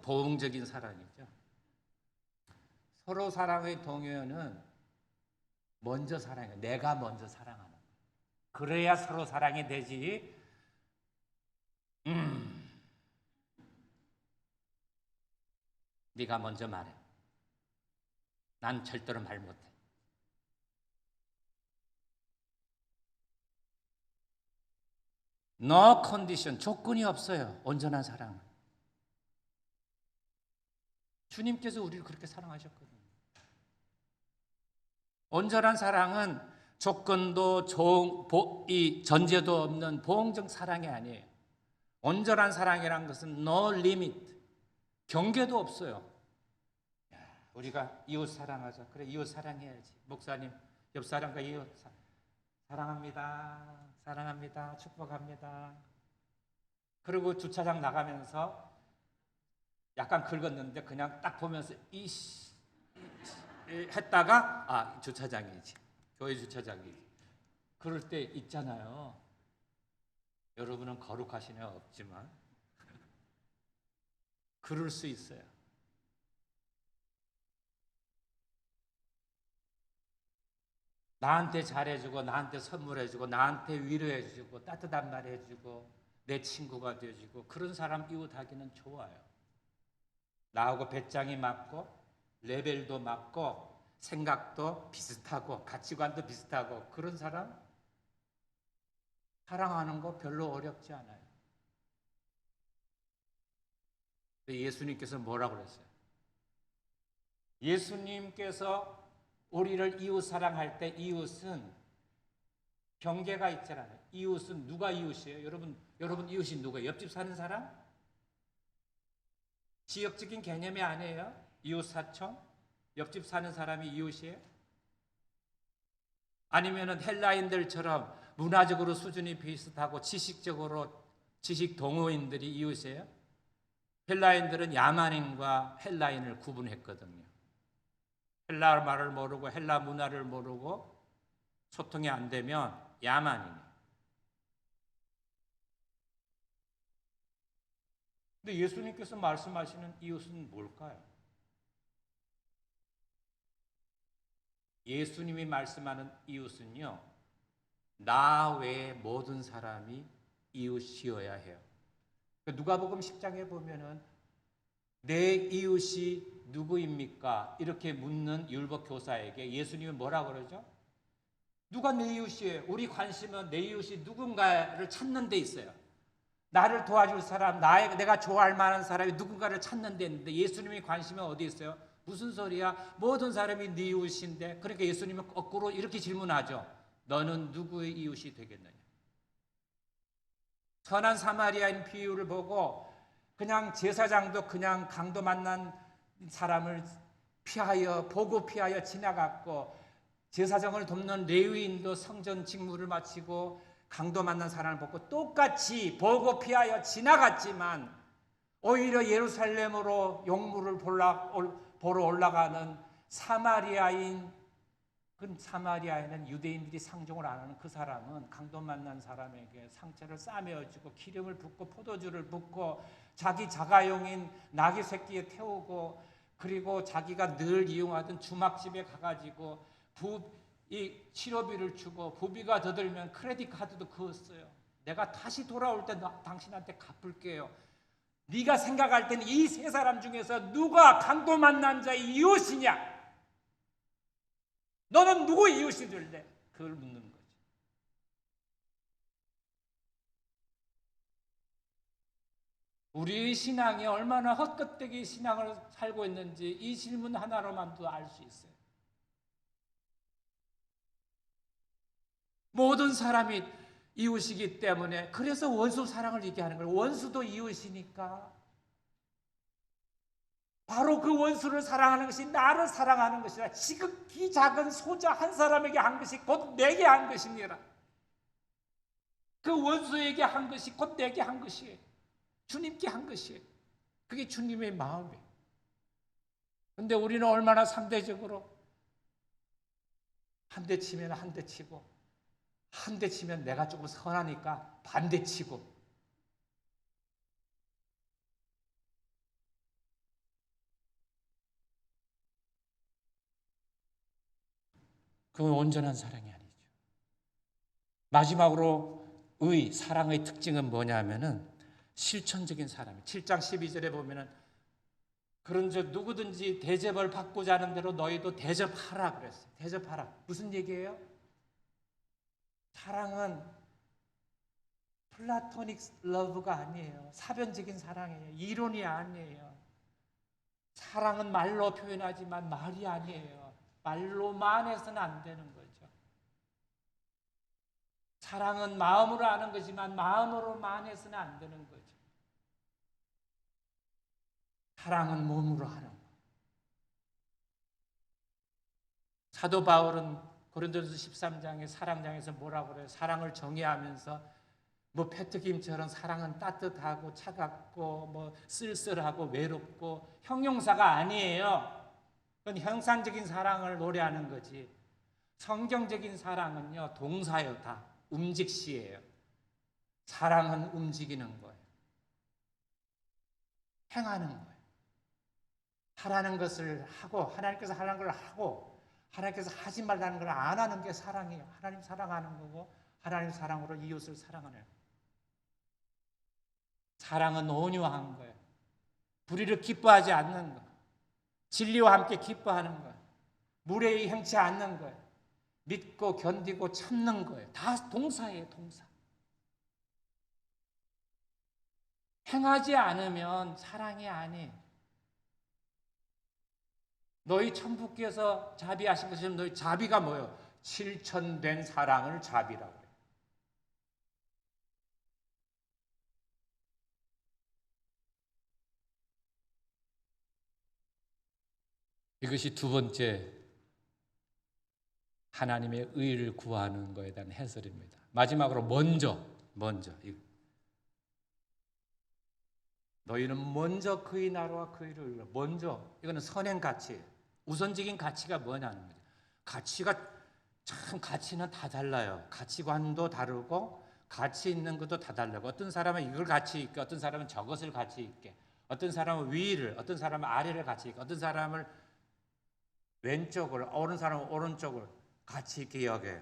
보응적인 사랑이죠. 서로 사랑의 동요는 먼저 사랑해. 내가 먼저 사랑하는 거야. 그래야 서로 사랑이 되지. 네가 먼저 말해. 난 절대로 말 못해. No condition, 조건이 없어요. 온전한 사랑은. 주님께서 우리를 그렇게 사랑하셨거든요. 온전한 사랑은 조건도 전제도 없는 보응적 사랑이 아니에요. 온전한 사랑이란 것은 no limit, 경계도 없어요. 우리가 이웃 사랑하자. 그래, 이웃 사랑해야지. 목사님, 옆 사람과 이웃 사랑합니다. 사랑합니다. 축복합니다. 그리고 주차장 나가면서 약간 긁었는데 그냥 딱 보면서 이씨 했다가 주차장이지. 교회 주차장이지. 그럴 때 있잖아요. 여러분은 거룩하신 애 없지만 그럴 수 있어요. 나한테 잘해주고 나한테 선물해주고 나한테 위로해주고 따뜻한 말 해주고 내 친구가 되어주고 그런 사람 이웃하기는 좋아요. 나하고 배짱이 맞고 레벨도 맞고 생각도 비슷하고 가치관도 비슷하고 그런 사람 사랑하는 거 별로 어렵지 않아요. 근데 예수님께서 뭐라고 그랬어요? 예수님께서 우리를 이웃 사랑할 때 이웃은 경계가 있잖아요. 이웃은 누가 이웃이에요? 여러분 이웃이 누구예요? 옆집 사는 사람? 지역적인 개념이 아니에요. 이웃 사촌? 옆집 사는 사람이 이웃이에요? 아니면은 헬라인들처럼 문화적으로 수준이 비슷하고 지식적으로 지식 동호인들이 이웃이에요? 헬라인들은 야만인과 헬라인을 구분했거든요. 헬라 말을 모르고 헬라 문화를 모르고 소통이 안 되면 야만이에요. 근데 예수님께서 말씀하시는 이웃은 뭘까요? 예수님이 말씀하는 이웃은요, 나 외에 모든 사람이 이웃이어야 해요. 누가복음 10장에 보면은 내 이웃이 누구입니까? 이렇게 묻는 율법 교사에게 예수님은 뭐라고 그러죠? 누가 내 이웃이에요? 우리 관심은 내 이웃이 누군가를 찾는 데 있어요. 나를 도와줄 사람, 내가 좋아할 만한 사람이 누군가를 찾는 데 있는데 예수님의 관심은 어디 있어요? 무슨 소리야? 모든 사람이 네 이웃인데. 그러니까 예수님은 거꾸로 이렇게 질문하죠. 너는 누구의 이웃이 되겠느냐? 선한 사마리아인 비유를 보고 그냥 제사장도 그냥 강도 만난 사람을 피하여 보고 피하여 지나갔고, 제사장을 돕는 레위인도 성전 직무를 마치고 강도 만난 사람을 보고 똑같이 보고 피하여 지나갔지만, 오히려 예루살렘으로 용물을 보러 올라가는 사마리아인, 그 사마리아에는 유대인들이 상종을 안 하는 그 사람은 강도 만난 사람에게 상처를 싸매어주고 기름을 붓고 포도주를 붓고 자기 자가용인 나귀 새끼에 태우고, 그리고 자기가 늘 이용하던 주막집에 가가지고 이 치료비를 주고 부비가 더 들면 크레딧 카드도 그었어요. 내가 다시 돌아올 때 당신한테 갚을게요. 네가 생각할 때는 이 세 사람 중에서 누가 강도 만난 자의 이웃이냐? 너는 누구 이웃이 될래? 그걸 묻는 거죠. 우리의 신앙이 얼마나 헛것되게 신앙을 살고 있는지 이 질문 하나로만도 알 수 있어요. 모든 사람이 이웃이기 때문에, 그래서 원수 사랑을 얘기하는 거예요. 원수도 이웃이니까. 바로 그 원수를 사랑하는 것이 나를 사랑하는 것이라. 지극히 작은 소자 한 사람에게 한 것이 곧 내게 한 것입니다. 그 원수에게 한 것이 곧 내게 한 것이에요. 주님께 한 것이에요. 그게 주님의 마음이에요. 그런데 우리는 얼마나 상대적으로 한 대 치면 한 대 치고, 한 대 치면 내가 조금 선하니까 반대 치고, 그건 온전한 사랑이 아니죠. 마지막으로 사랑의 특징은 뭐냐면은 실천적인 사랑이에요. 7장 12절에 보면은 그런즉 누구든지 대접을 받고자 하는 대로 너희도 대접하라 그랬어요. 대접하라. 무슨 얘기예요? 사랑은 플라토닉 러브가 아니에요. 사변적인 사랑이에요. 이론이 아니에요. 사랑은 말로 표현하지만 말이 아니에요. 말로만 해서는 안 되는 거죠. 사랑은 마음으로 하는 거지만 마음으로만 해서는 안 되는 거죠. 사랑은 몸으로 하는 거. 사도 바울은 고린도전서 13장의 사랑장에서 뭐라고 그래요? 사랑을 정의하면서 페트김처럼 사랑은 따뜻하고 차갑고 쓸쓸하고 외롭고, 형용사가 아니에요. 그건 형상적인 사랑을 노래하는 거지. 성경적인 사랑은요, 동사예요. 다 움직시예요. 사랑은 움직이는 거예요. 행하는 거예요. 하라는 것을 하고, 하나님께서 하라는 걸 하고, 하나님께서 하지 말라는 걸 안 하는 게 사랑이에요. 하나님 사랑하는 거고, 하나님 사랑으로 이웃을 사랑하는 거예요. 사랑은 온유한 거예요. 불의를 기뻐하지 않는 거예요. 진리와 함께 기뻐하는 거예요. 무례히 행치 않는 거예요. 믿고 견디고 참는 거예요. 다 동사예요, 동사. 행하지 않으면 사랑이 아니에요. 너희 천부께서 자비하신 것처럼 너희 자비가 뭐예요? 실천된 사랑을 자비라고 해요. 이것이 두 번째, 하나님의 의를 구하는 것에 대한 해설입니다. 마지막으로 먼저 너희는 먼저 그의 나라와 그의 의를, 먼저, 이거는 선행 가치, 우선적인 가치가 뭐냐는 거죠. 가치는 다 달라요. 가치관도 다르고 가치 있는 것도 다 다르고, 어떤 사람은 이걸 가치 있게, 어떤 사람은 저것을 가치 있게, 어떤 사람은 위를, 어떤 사람은 아래를 가치 있게, 어떤 사람을 왼쪽을, 어느 사람은 오른쪽을 가치 있게 여겨요.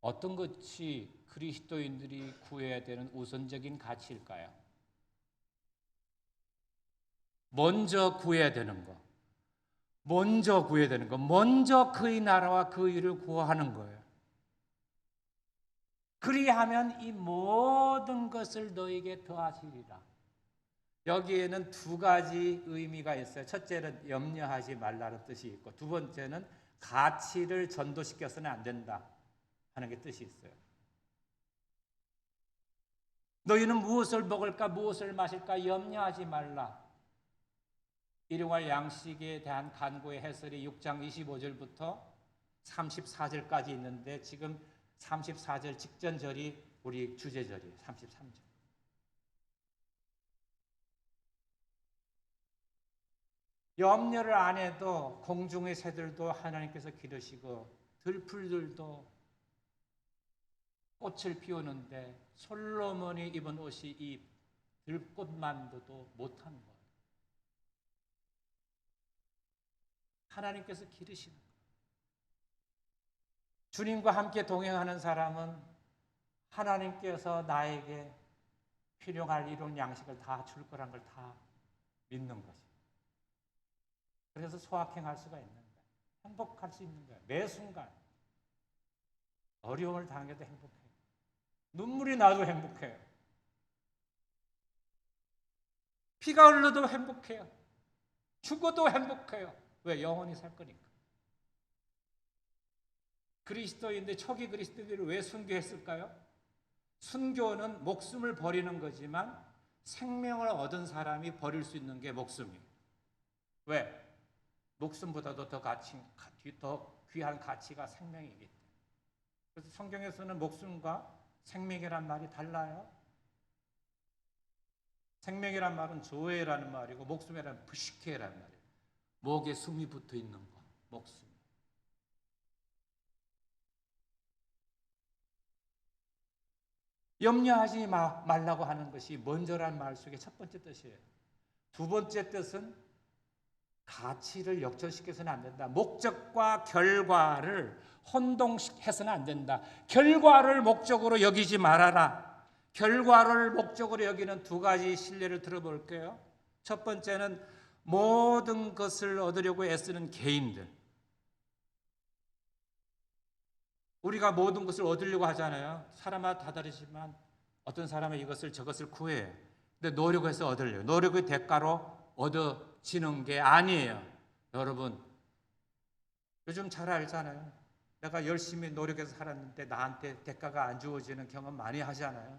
어떤 것이 그리스도인들이 구해야 되는 우선적인 가치일까요? 먼저 구해야 되는 거, 먼저 그의 나라와 그의 의를 구하는 거예요. 그리하면 이 모든 것을 너에게 더하시리라. 여기에는 두 가지 의미가 있어요. 첫째는 염려하지 말라는 뜻이 있고, 두 번째는 가치를 전도시켜서는 안 된다 하는 게 뜻이 있어요. 너희는 무엇을 먹을까 무엇을 마실까 염려하지 말라. 일용할 양식에 대한 간구의 해설이 6장 25절부터 34절까지 있는데 지금 34절 직전 절이 우리 주제절이에요. 33절. 염려를 안 해도 공중의 새들도 하나님께서 기르시고 들풀들도 꽃을 피우는데 솔로몬이 입은 옷이 이 들꽃만도 못한 거예요. 하나님께서 기르시는 거예요. 주님과 함께 동행하는 사람은 하나님께서 나에게 필요할 이런 양식을 다 줄 거란 걸 다 믿는 거죠. 그래서 소확행할 수가 있는 거예요. 행복할 수 있는 거예요. 매 순간 어려움을 당해도 행복해요. 눈물이 나도 행복해요. 피가 흘러도 행복해요. 죽어도 행복해요. 왜? 영원히 살 거니까. 그리스도인데 초기 그리스도인들을 왜 순교했을까요? 순교는 목숨을 버리는 거지만 생명을 얻은 사람이 버릴 수 있는 게 목숨이에요. 왜? 목숨보다도 더 귀한 가치가 생명이기 때문에. 그래서 성경에서는 목숨과 생명이란 말이 달라요. 생명이란 말은 조회라는 말이고 목숨이란 부시케라는 말이에요. 목에 숨이 붙어 있는 거, 목숨. 염려하지 말라고 하는 것이 먼저란 말 속의 첫 번째 뜻이에요. 두 번째 뜻은 가치를 역전시켜서는 안 된다. 목적과 결과를 혼동해서는 안 된다. 결과를 목적으로 여기지 말아라. 결과를 목적으로 여기는 두 가지 신뢰를 들어볼게요. 첫 번째는 모든 것을 얻으려고 애쓰는 개인들. 우리가 모든 것을 얻으려고 하잖아요. 사람마다 다 다르지만 어떤 사람은 이것을 저것을 구해요. 근데 노력해서 얻으려고. 노력의 대가로 얻어지는 게 아니에요. 여러분, 요즘 잘 알잖아요. 내가 열심히 노력해서 살았는데 나한테 대가가 안 주어지는 경험 많이 하잖아요.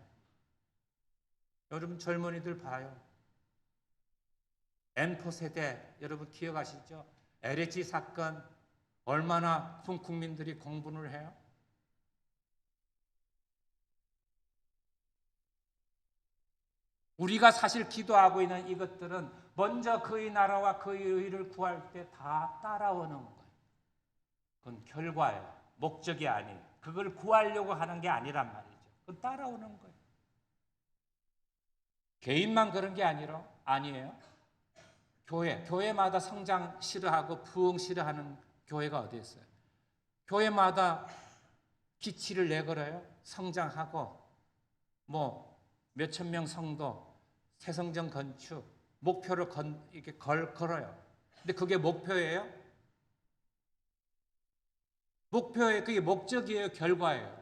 여러분 젊은이들 봐요. N4 세대 여러분 기억하시죠? LH 사건 얼마나 국민들이 공분을 해요? 우리가 사실 기도하고 있는 이것들은 먼저 그의 나라와 그의 의를 구할 때 다 따라오는 거예요. 그건 결과예요. 목적이 아니에요. 그걸 구하려고 하는 게 아니란 말이죠. 그건 따라오는 거예요. 개인만 그런 게 아니에요. 교회마다 성장 싫어하고 부흥 싫어하는 교회가 어디 있어요? 교회마다 기치를 내걸어요. 성장하고 몇천 명 성도, 새성전 건축, 목표를 이렇게 걸어요. 근데 그게 목표예요? 그게 목적이에요? 결과예요?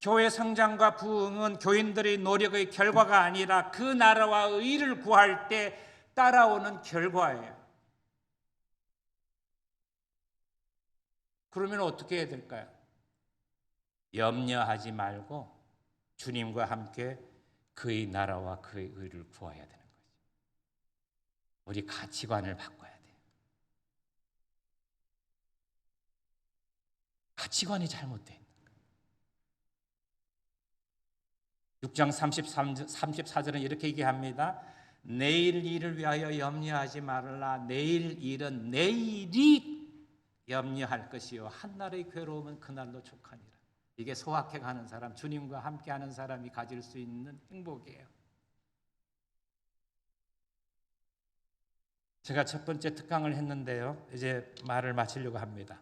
교회 성장과 부흥은 교인들의 노력의 결과가 아니라 그 나라와 의를 구할 때 따라오는 결과예요. 그러면 어떻게 해야 될까요? 염려하지 말고 주님과 함께 그의 나라와 그의 의를 구해야 되는 거죠. 우리 가치관을 바꿔야 돼요. 가치관이 잘못돼 있는 거예요. 6장 34절은 이렇게 얘기합니다. 내일 일을 위하여 염려하지 말라. 내일 일은 내일이 염려할 것이요 한날의 괴로움은 그날로 족하니라. 이게 소확행하는 사람, 주님과 함께하는 사람이 가질 수 있는 행복이에요. 제가 첫 번째 특강을 했는데요. 이제 말을 마치려고 합니다.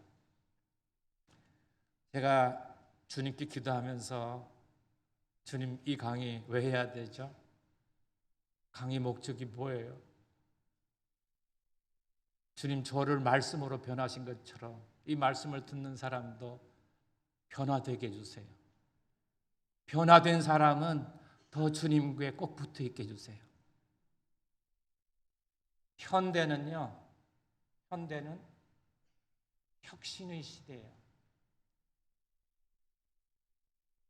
제가 주님께 기도하면서 주님 이 강의 왜 해야 되죠? 강의 목적이 뭐예요? 주님 저를 말씀으로 변하신 것처럼 이 말씀을 듣는 사람도 변화되게 해주세요. 변화된 사람은 더 주님께 꼭 붙어 있게 해주세요. 현대는 혁신의 시대예요.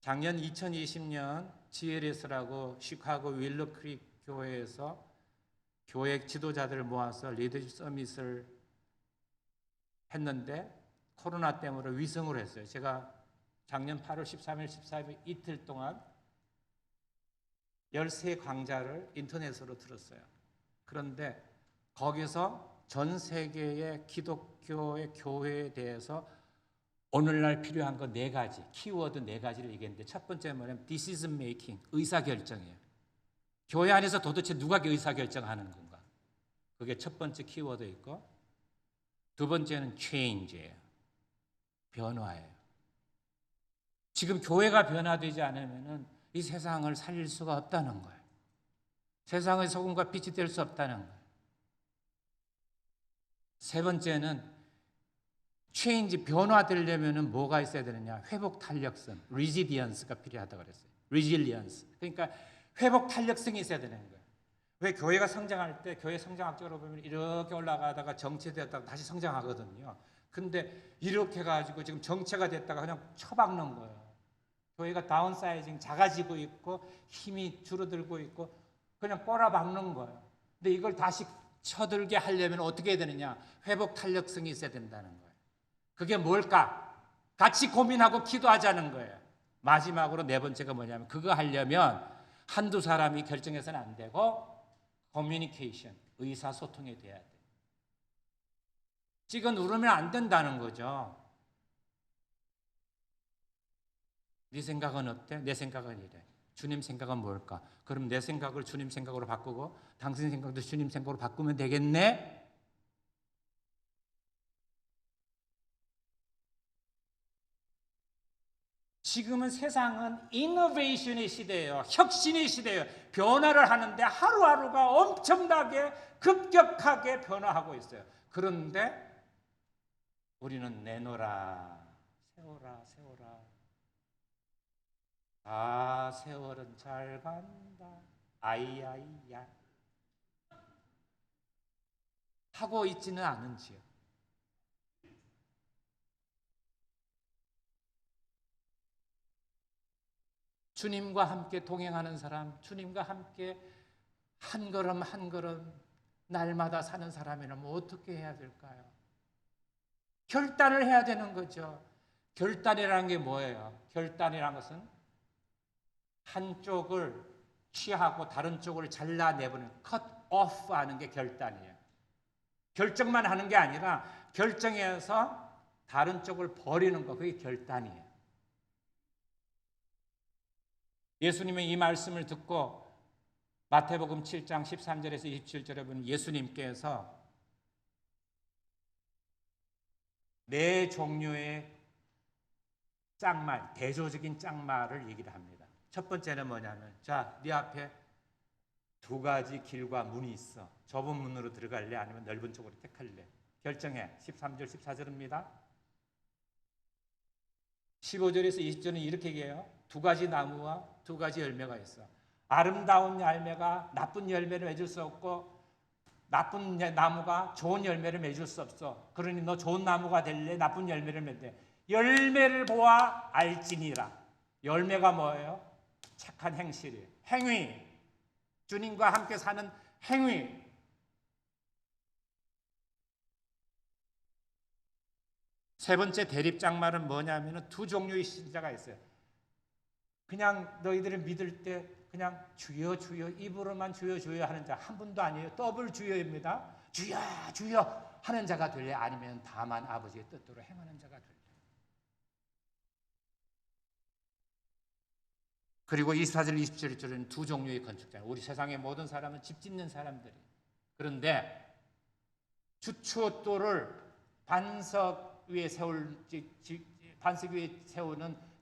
작년 2020년 GLS라고 시카고 윌러크릭 교회에서 교회 지도자들을 모아서 리더십 서밋을 했는데 코로나 때문에 위성으로 했어요. 제가 작년 8월 13일, 14일 이틀 동안 13강좌를 인터넷으로 들었어요. 그런데 거기서 전 세계의 기독교의 교회에 대해서 오늘날 필요한 거 4가지, 키워드 4가지를 얘기했는데 첫 번째는 뭐냐면 decision making, 의사결정이에요. 교회 안에서 도대체 누가 의사결정하는 건가? 그게 첫 번째 키워드 있고 두 번째는 change예요. 변화예요. 지금 교회가 변화되지 않으면 이 세상을 살릴 수가 없다는 거예요. 세상의 소금과 빛이 될 수 없다는 거예요. 세 번째는 change, 변화되려면 뭐가 있어야 되느냐? 회복 탄력성, resilience가 필요하다고 그랬어요. resilience. 그러니까 회복 탄력성이 있어야 되는 거예요. 왜 교회가 성장할 때 교회 성장학적으로 보면 이렇게 올라가다가 정체되었다가 다시 성장하거든요. 근데 이렇게 가지고 지금 정체가 됐다가 그냥 처박는 거예요. 교회가 다운사이징, 작아지고 있고 힘이 줄어들고 있고 그냥 꼬라박는 거예요. 근데 이걸 다시 쳐들게 하려면 어떻게 해야 되느냐? 회복 탄력성이 있어야 된다는 거예요. 그게 뭘까? 같이 고민하고 기도하자는 거예요. 마지막으로 4번째가 뭐냐면 그거 하려면 한두 사람이 결정해서는 안 되고 커뮤니케이션, 의사소통이 돼야 돼. 찍어 누르면 안 된다는 거죠. 네 생각은 어때? 내 생각은 이래. 주님 생각은 뭘까? 그럼 내 생각을 주님 생각으로 바꾸고 당신 생각도 주님 생각으로 바꾸면 되겠네? 지금은 세상은 이노베이션의 시대예요. 혁신의 시대예요. 변화를 하는데 하루하루가 엄청나게 급격하게 변화하고 있어요. 그런데 우리는 내놓으라, 세워라, 세워라. 아, 세월은 잘 간다. 아이아이야. 하고 있지는 않은지요. 주님과 함께 동행하는 사람, 주님과 함께 한 걸음 한 걸음 날마다 사는 사람이라면 어떻게 해야 될까요? 결단을 해야 되는 거죠. 결단이라는 게 뭐예요? 결단이라는 것은 한쪽을 취하고 다른 쪽을 잘라내버리는 cut off 하는 게 결단이에요. 결정만 하는 게 아니라 결정해서 다른 쪽을 버리는 거, 그게 결단이에요. 예수님의 이 말씀을 듣고 마태복음 7장 13절에서 27절에 보면 예수님께서 4 종류의 짝말, 대조적인 짝말을 얘기를 합니다. 첫 번째는 뭐냐면, 자, 네 앞에 2가지 길과 문이 있어. 좁은 문으로 들어갈래? 아니면 넓은 쪽으로 택할래? 결정해. 13절, 14절입니다. 15절에서 20절은 이렇게 얘기해요. 2가지 나무와 2가지 열매가 있어. 아름다운 열매가 나쁜 열매를 맺을 수 없고 나쁜 나무가 좋은 열매를 맺을 수 없어. 그러니 너 좋은 나무가 될래? 나쁜 열매를 맺래? 열매를 보아 알지니라. 열매가 뭐예요? 착한 행실이에요. 행위. 주님과 함께 사는 행위. 세 번째 대립장말은 뭐냐면 2 종류의 신자가 있어요. 그냥 너희들을 믿을 때 그냥 주여 주여 입으로만 주여 주여 하는 자 한 분도 아니에요. 더블 주여입니다. 주여 주여 하는 자가 될래? 아니면 다만 아버지의 뜻대로 행하는 자가 될래? 그리고 24절 27절에는 2 종류의 건축자. 우리 세상의 모든 사람은 집 짓는 사람들이. 그런데 주춧돌을 반석 위에 세우는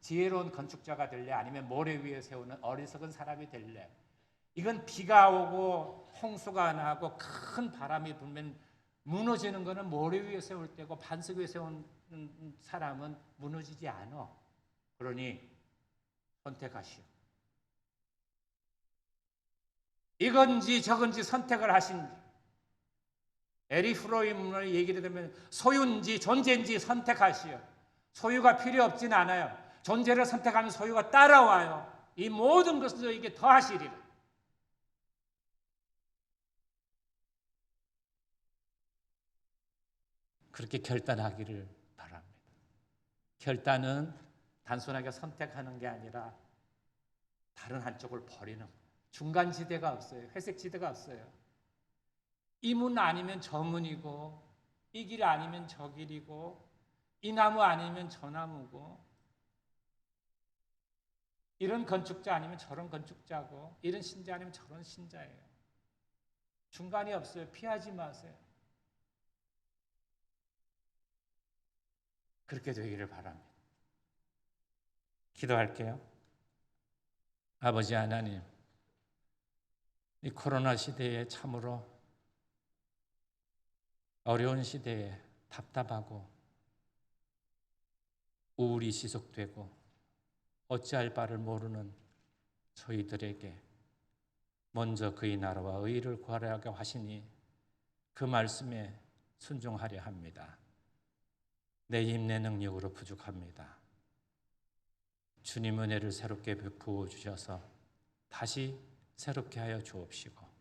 지혜로운 건축자가 될래? 아니면 모래 위에 세우는 어리석은 사람이 될래? 이건 비가 오고 홍수가 나고 큰 바람이 불면 무너지는 것은 모래 위에 세울 때고 반석 위에 세우는 사람은 무너지지 않아. 그러니 선택하시오. 이건지 저건지 선택을 하신 에리 프로임의 얘기를 들으면 소유인지 존재인지 선택하시오. 소유가 필요 없진 않아요. 존재를 선택하면 소유가 따라와요. 이 모든 것을 너에게 더하시리라. 그렇게 결단하기를 바랍니다. 결단은 단순하게 선택하는 게 아니라 다른 한쪽을 버리는 거예요. 중간지대가 없어요. 회색지대가 없어요. 이 문 아니면 저 문이고, 이 길 아니면 저 길이고, 이 나무 아니면 저 나무고, 이런 건축자 아니면 저런 건축자고, 이런 신자 아니면 저런 신자예요. 중간이 없어요. 피하지 마세요. 그렇게 되기를 바랍니다. 기도할게요. 아버지 하나님, 이 코로나 시대에 참으로 어려운 시대에 답답하고 우울이 지속되고 어찌할 바를 모르는 저희들에게 먼저 그의 나라와 의를 구하라고 하시니 그 말씀에 순종하려 합니다. 내 힘, 내 능력으로 부족합니다. 주님 은혜를 새롭게 베푸어 주셔서 다시 새롭게 하여 주옵시고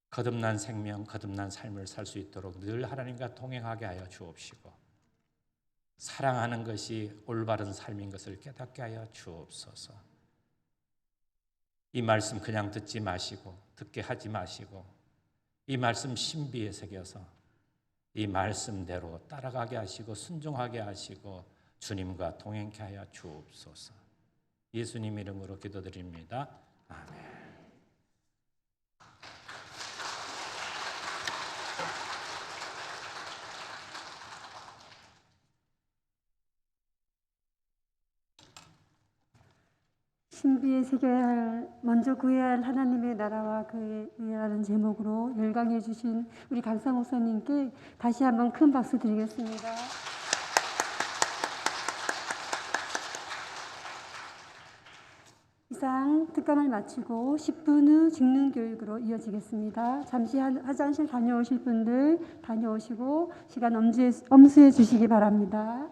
거듭난 생명, 거듭난 삶을 살 수 있도록 늘 하나님과 동행하게 하여 주옵시고 사랑하는 것이 올바른 삶인 것을 깨닫게 하여 주옵소서. 이 말씀 그냥 듣지 마시고 듣게 하지 마시고 이 말씀 신비에 새겨서 이 말씀대로 따라가게 하시고 순종하게 하시고 주님과 동행케 하여 주옵소서. 예수님 이름으로 기도드립니다. 아멘. 신비에 새겨야 할, 먼저 구해야 할 하나님의 나라와 그의 의라는 제목으로 열강해 주신 우리 강사 목사님께 다시 한번 큰 박수 드리겠습니다. 이상 특강을 마치고 10분 후 직능 교육으로 이어지겠습니다. 잠시 화장실 다녀오실 분들 다녀오시고 시간 엄수해 주시기 바랍니다.